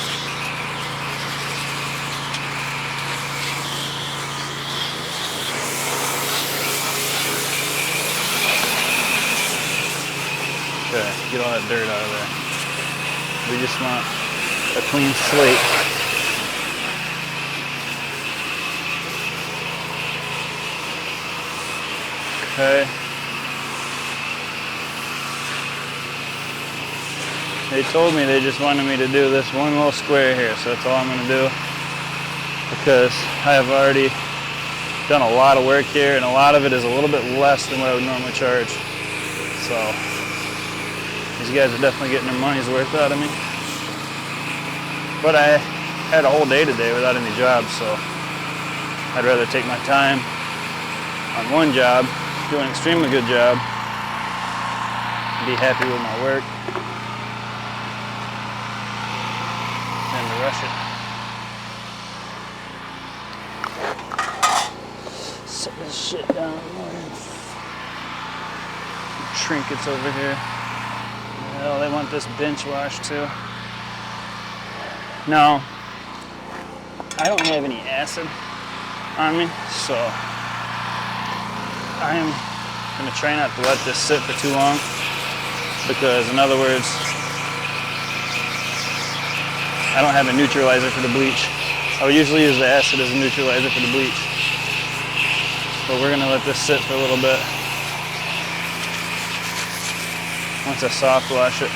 Okay, get all that dirt out of there. We just want a clean slate. Okay. They told me they just wanted me to do this one little square here, so that's all I'm going to do, because I have already done a lot of work here, and a lot of it is a little bit less than what I would normally charge. So these guys are definitely getting their money's worth out of me. But I had a whole day today without any jobs, so I'd rather take my time on one job, do an extremely good job, and be happy with my work, than to rush it. Set this shit down. Trinkets over here. Hell, they want this bench washed too. Now, I don't have any acid on me, so I'm gonna try not to let this sit for too long, because in other words, I don't have a neutralizer for the bleach. I would usually use the acid as a neutralizer for the bleach, but we're gonna let this sit for a little bit. Once I soft wash it,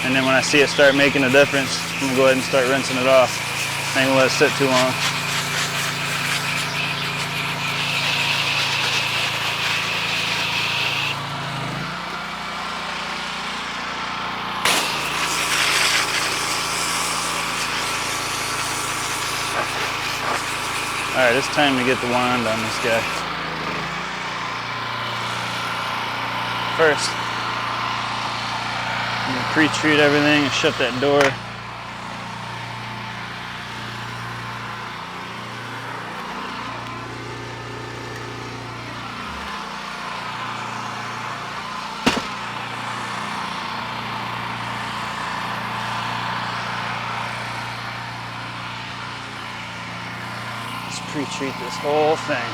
and then when I see it start making a difference, I'm gonna go ahead and start rinsing it off. I ain't gonna let it sit too long. All right, it's time to get the wand on this guy. First, I'm gonna pre-treat everything and shut that door. Let's pre-treat this whole thing.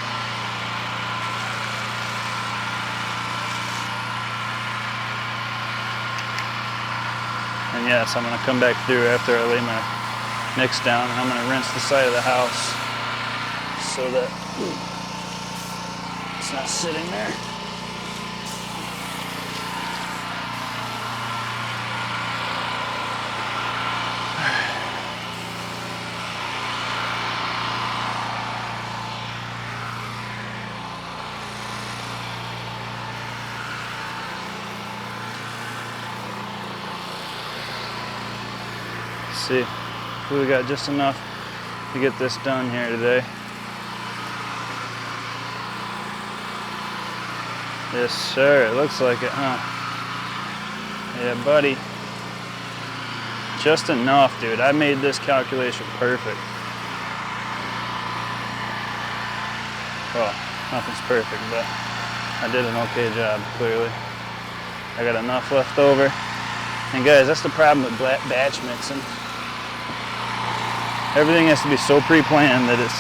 And yes, I'm going to come back through after I lay my mix down, and I'm going to rinse the side of the house so that it's not sitting there. See, we got just enough to get this done here today. Yes, sir. It looks like it, huh? Yeah, buddy. Just enough, dude. I made this calculation perfect. Well, nothing's perfect, but I did an okay job, clearly. I got enough left over. And guys, that's the problem with batch mixing. Everything has to be so pre-planned that it's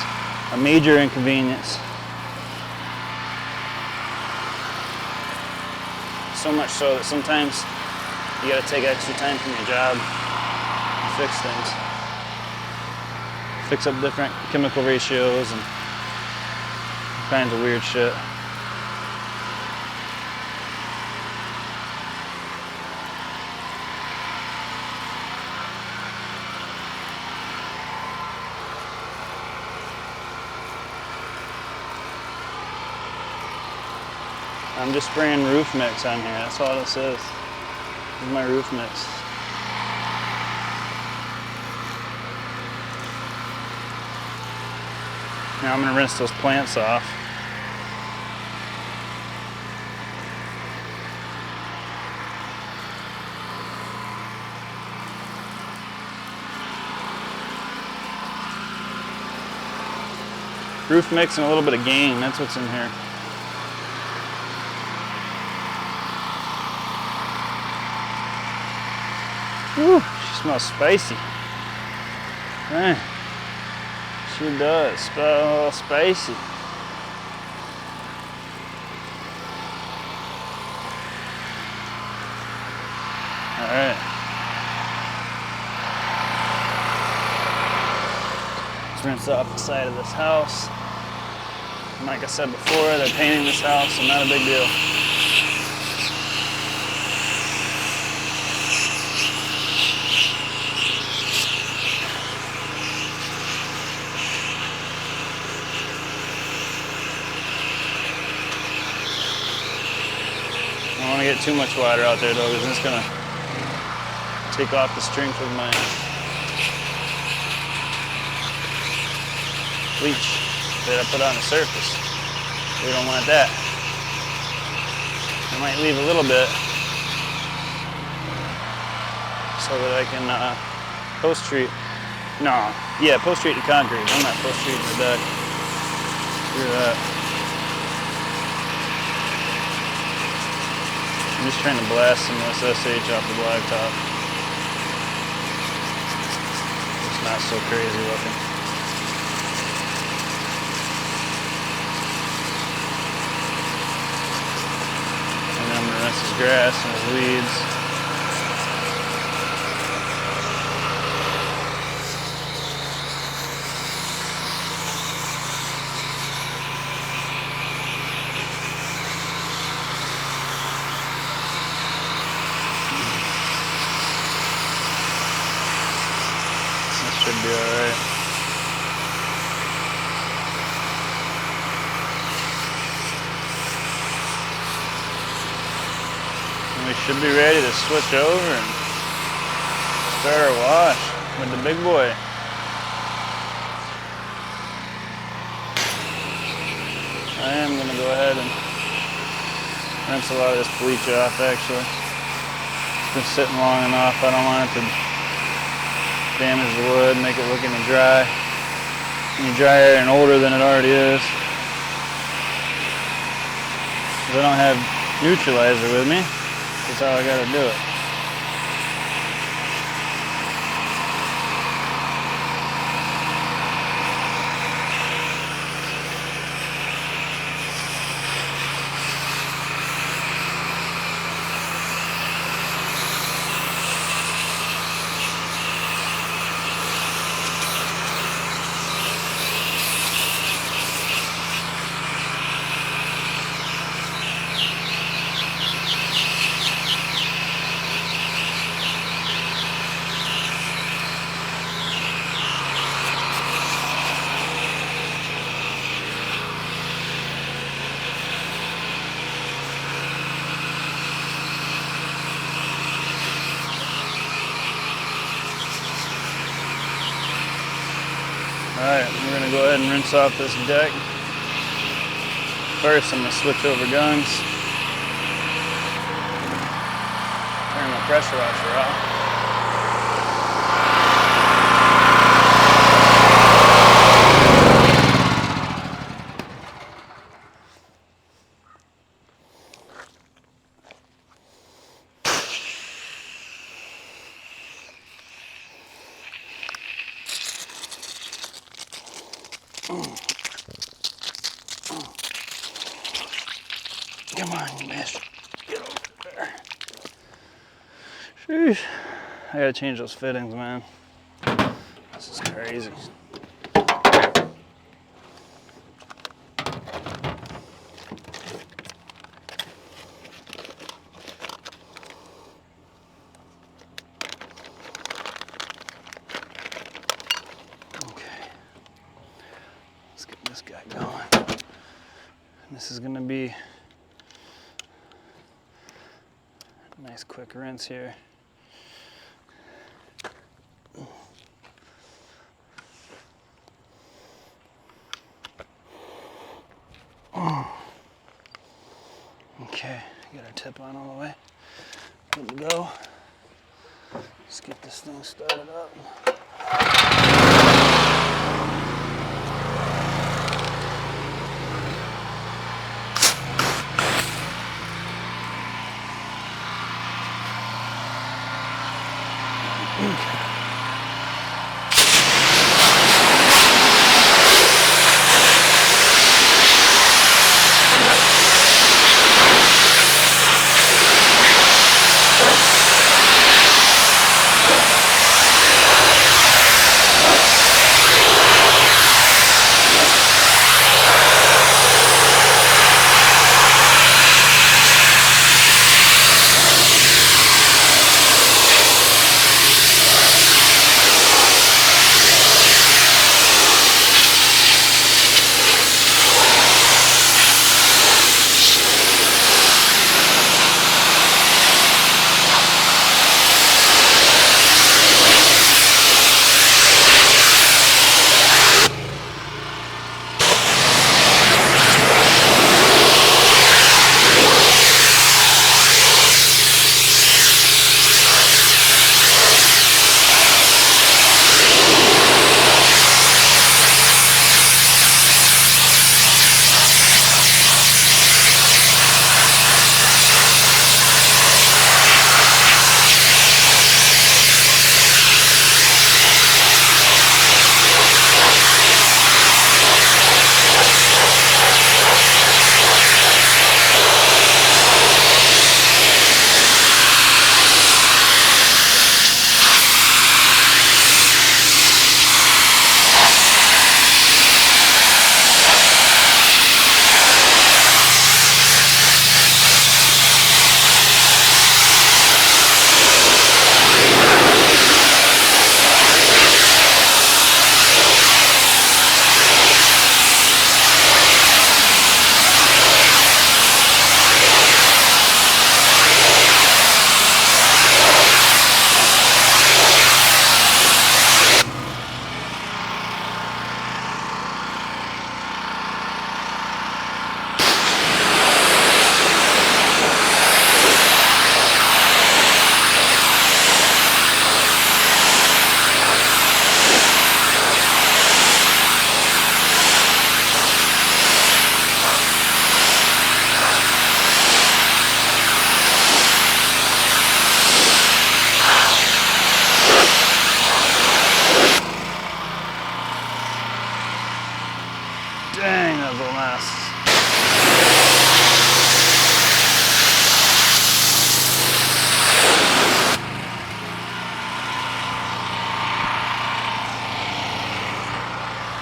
a major inconvenience. So much so that sometimes you gotta take extra time from your job and fix things. Fix up different chemical ratios and all kinds of weird shit. I'm just spraying roof mix on here, that's all this is. This is my roof mix. Now I'm going to rinse those plants off. Roof mix and a little bit of Gain, that's what's in here. Whew, she smells spicy. Man, she does smell spicy. All right. Let's rinse off the side of this house. And like I said before, they're painting this house, so not a big deal. I don't want to get too much water out there though, because it's going to take off the strength of my bleach that I put on the surface. We don't want that. I might leave a little bit so that I can post-treat. No, yeah, post-treat the concrete. I'm not post-treating the deck. Screw that. I'm just trying to blast some of this SH off the blacktop. It's not so crazy looking. And then I'm going to rinse his grass and his weeds. Should be alright. We should be ready to switch over and start our wash with the big boy. I am going to go ahead and rinse a lot of this bleach off actually. It's been sitting long enough. I don't want it to damage the wood, make it look any dry, drier and older than it already is. Because I don't have neutralizer with me, that's how I gotta do it. Alright, we're going to go ahead and rinse off this deck. First, I'm going to switch over guns. Turn my pressure washer off. Come on, you bastard. Get over there. Sheesh. I gotta change those fittings, man. This is crazy. Okay. Let's get this guy going. This is gonna be nice quick rinse here. Okay, got our tip on all the way. Good to go. Let's get this thing started up.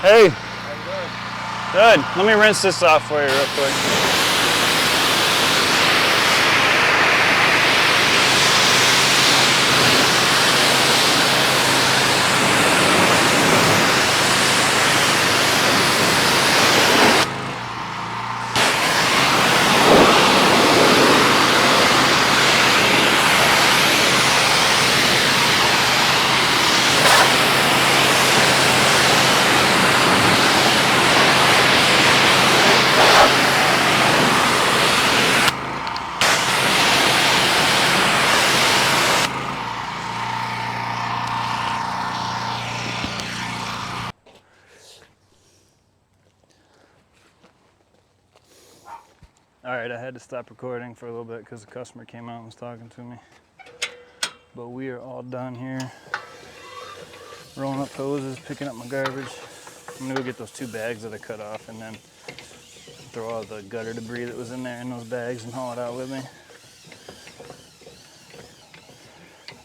Hey. How you doing? Good. Let me rinse this off for you real quick. All right, I had to stop recording for a little bit because the customer came out and was talking to me. But we are all done here. Rolling up hoses, picking up my garbage. I'm gonna go get those 2 bags that I cut off and then throw all the gutter debris that was in there in those bags and haul it out with me.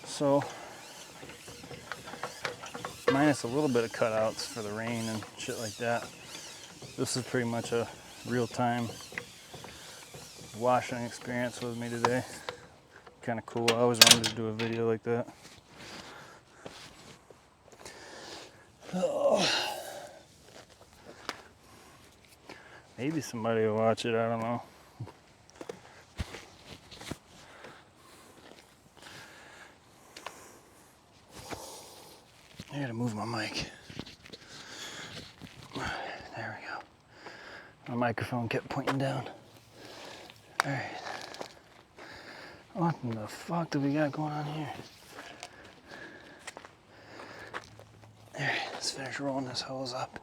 So, minus a little bit of cutouts for the rain and shit like that, this is pretty much a real-time washing experience with me today. Kind of cool. I always wanted to do a video like that. Oh. Maybe somebody will watch it, I don't know. I gotta move my mic. There we go. My microphone kept pointing down. Alright. What in the fuck do we got going on here? Alright, let's finish rolling this hose up.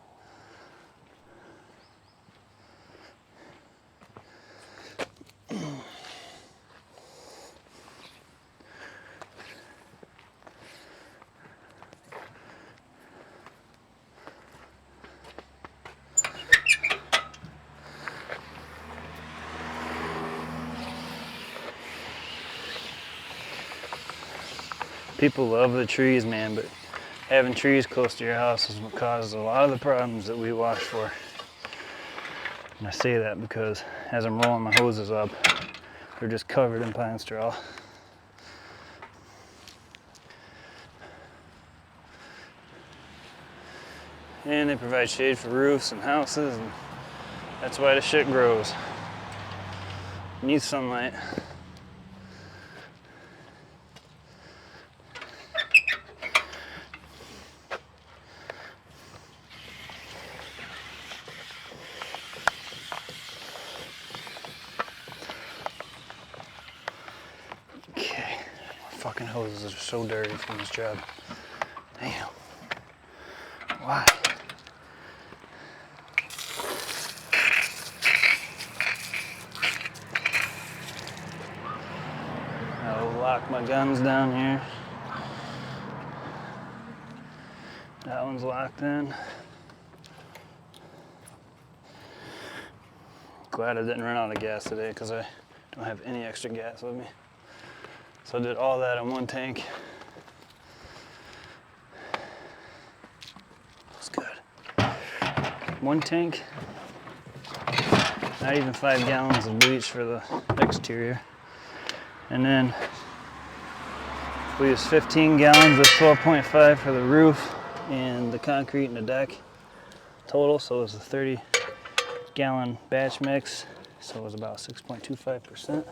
People love the trees, man, but having trees close to your house is what causes a lot of the problems that we wash for. And I say that because as I'm rolling my hoses up, they're just covered in pine straw. And they provide shade for roofs and houses, and that's why the shit grows. It needs sunlight. Okay, my fucking hoses are so dirty from this job. Damn. Why? I'll lock my guns down here. That one's locked in. Glad I didn't run out of gas today because I don't have any extra gas with me. So I did all that in one tank. That's good. One tank, not even 5 gallons of bleach for the exterior. And then we use 15 gallons of 12.5 for the roof and the concrete and the deck total. So it was a 30-gallon batch mix. So it was about 6.25%.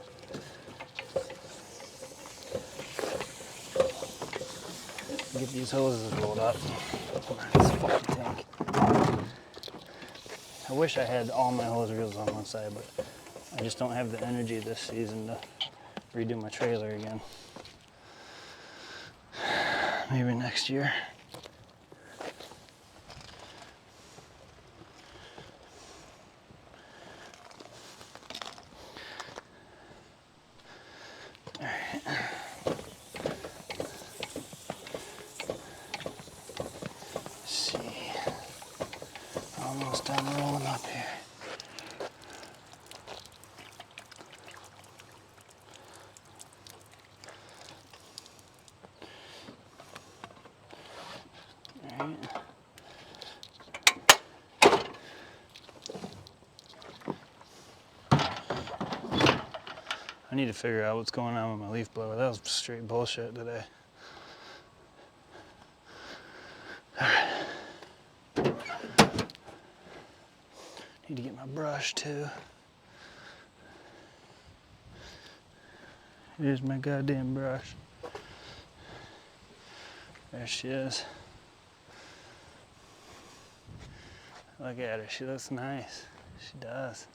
Get these hoses rolled up. This fucking tank. I wish I had all my hose reels on one side, but I just don't have the energy this season to redo my trailer again. Maybe next year. Almost done rolling up here. I need to figure out what's going on with my leaf blower. That was straight bullshit today. Alright. Need to get my brush too. Here's my goddamn brush. There she is. Look at her, she looks nice. She does.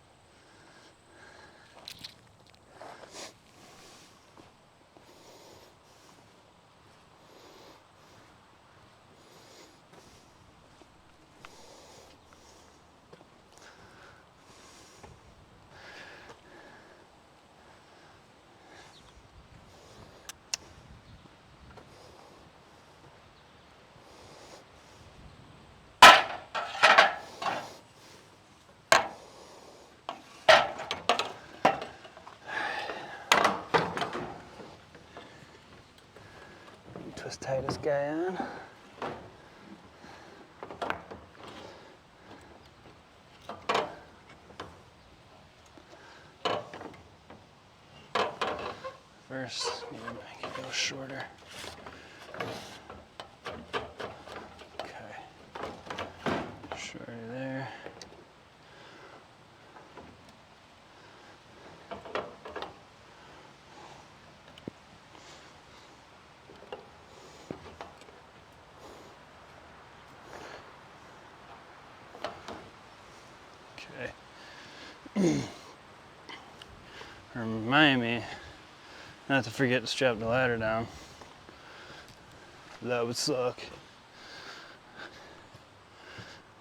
Twist tie this guy on. First, need to make it go shorter. Okay. Shorter there. Okay. Remind me not to forget to strap the ladder down. That would suck.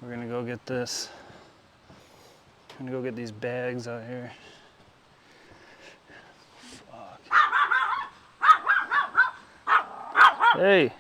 We're gonna go get this. I'm gonna go get these bags out here. Fuck. Hey.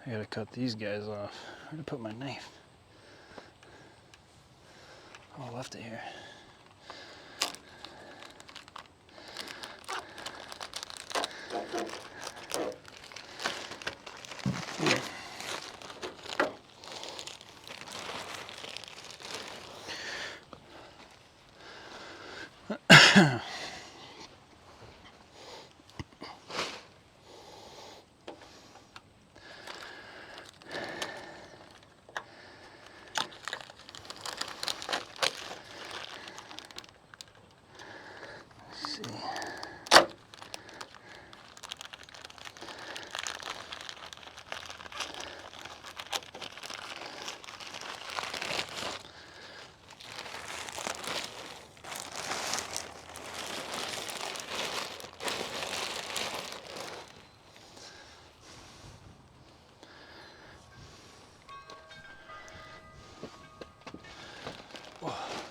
I gotta cut these guys off. Where'd I put my knife? Oh, I left it here.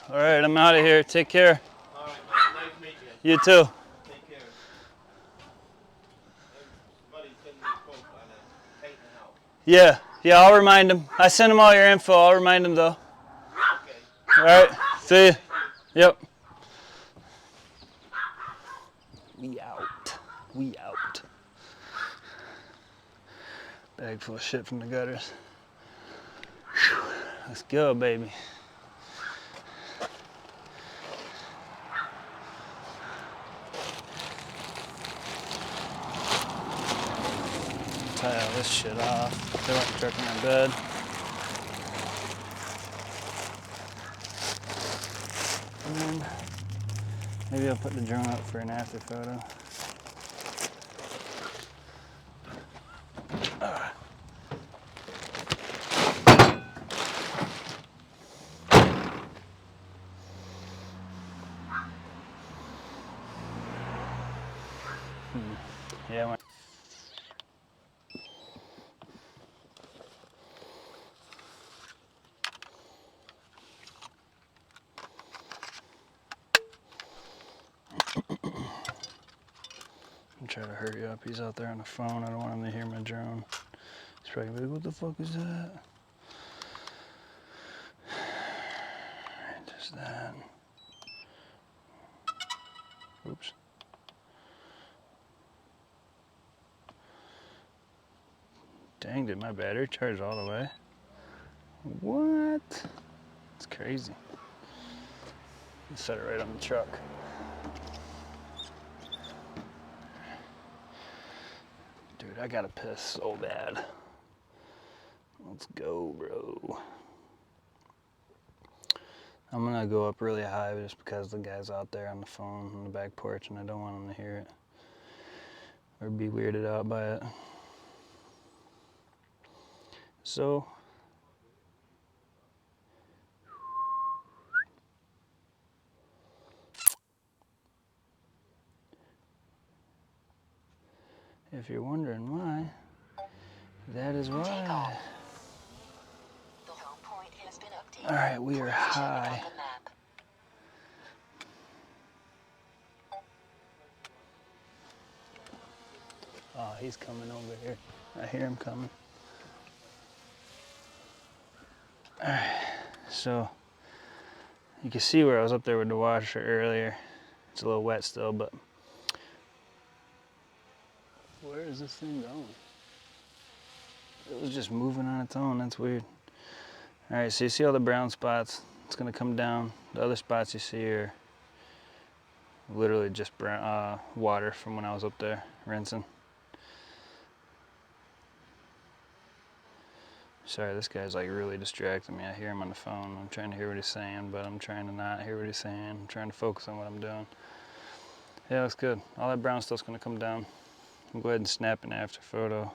All right, I'm out of here. Take care. All right, nice meeting you. You too. Take care. Yeah, yeah, I'll remind him. I sent him all your info. I'll remind him though. All right, see you. Yep. We out. We out. Bag full of shit from the gutters. Whew. Let's go, baby. Tie all this shit off. Fill up the truck in my bed. And then maybe I'll put the drone up for an after photo. Yeah. I'm trying to hurry up. He's out there on the phone. I don't want him to hear my drone. He's probably like, what the fuck is that? Just that. Oops. Dang, did my battery charge all the way? What? It's crazy. Let's set it right on the truck. Dude, I gotta piss so bad. Let's go, bro. I'm gonna go up really high just because the guy's out there on the phone on the back porch and I don't want him to hear it or be weirded out by it. So, if you're wondering why, that is why. All right, we are high. Oh, he's coming over here. I hear him coming. All right, so you can see where I was up there with the washer earlier. It's a little wet still, but where is this thing going? It was just moving on its own. That's weird. All right, so you see all the brown spots? It's gonna come down. The other spots you see are literally just brown, water from when I was up there rinsing. Sorry, this guy's like really distracting me. I hear him on the phone. I'm trying to hear what he's saying, but I'm trying to not hear what he's saying. I'm trying to focus on what I'm doing. Yeah, looks good. All that brown stuff's gonna come down. I'll go ahead and snap an after photo.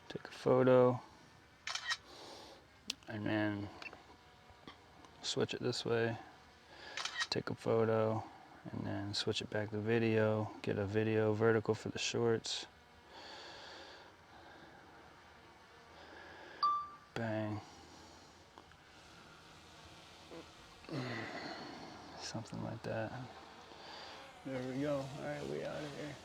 Take a photo, and then switch it this way. Take a photo, and then switch it back to video. Get a video vertical for the shorts. Bang. Something like that. There we go. All right, we out of here.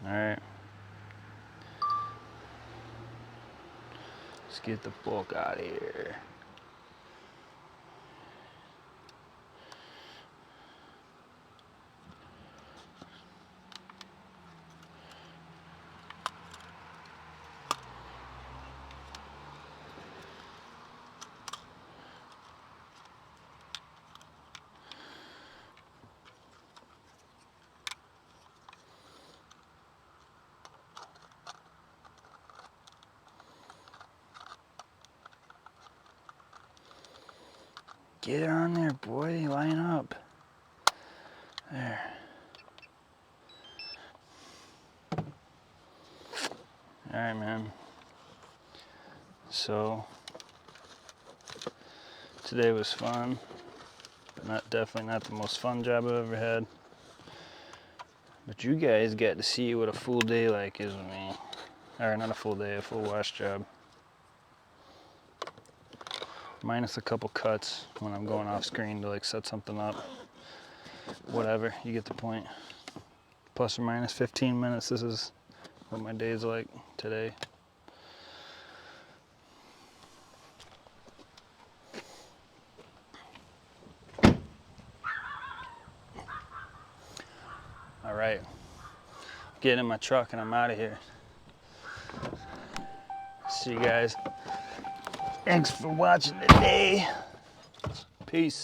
All right. Let's get the fuck out of here. Get on there, boy. Line up. There. All right, man. So, today was fun. but definitely not the most fun job I've ever had. But you guys get to see what a full day like is with me. Or not a full day, a full wash job. Minus a couple cuts when I'm going off screen to like set something up. Whatever, you get the point. Plus or minus 15 minutes, this is what my day's like today. All right, getting in my truck and I'm out of here. See you guys. Thanks for watching today. Peace.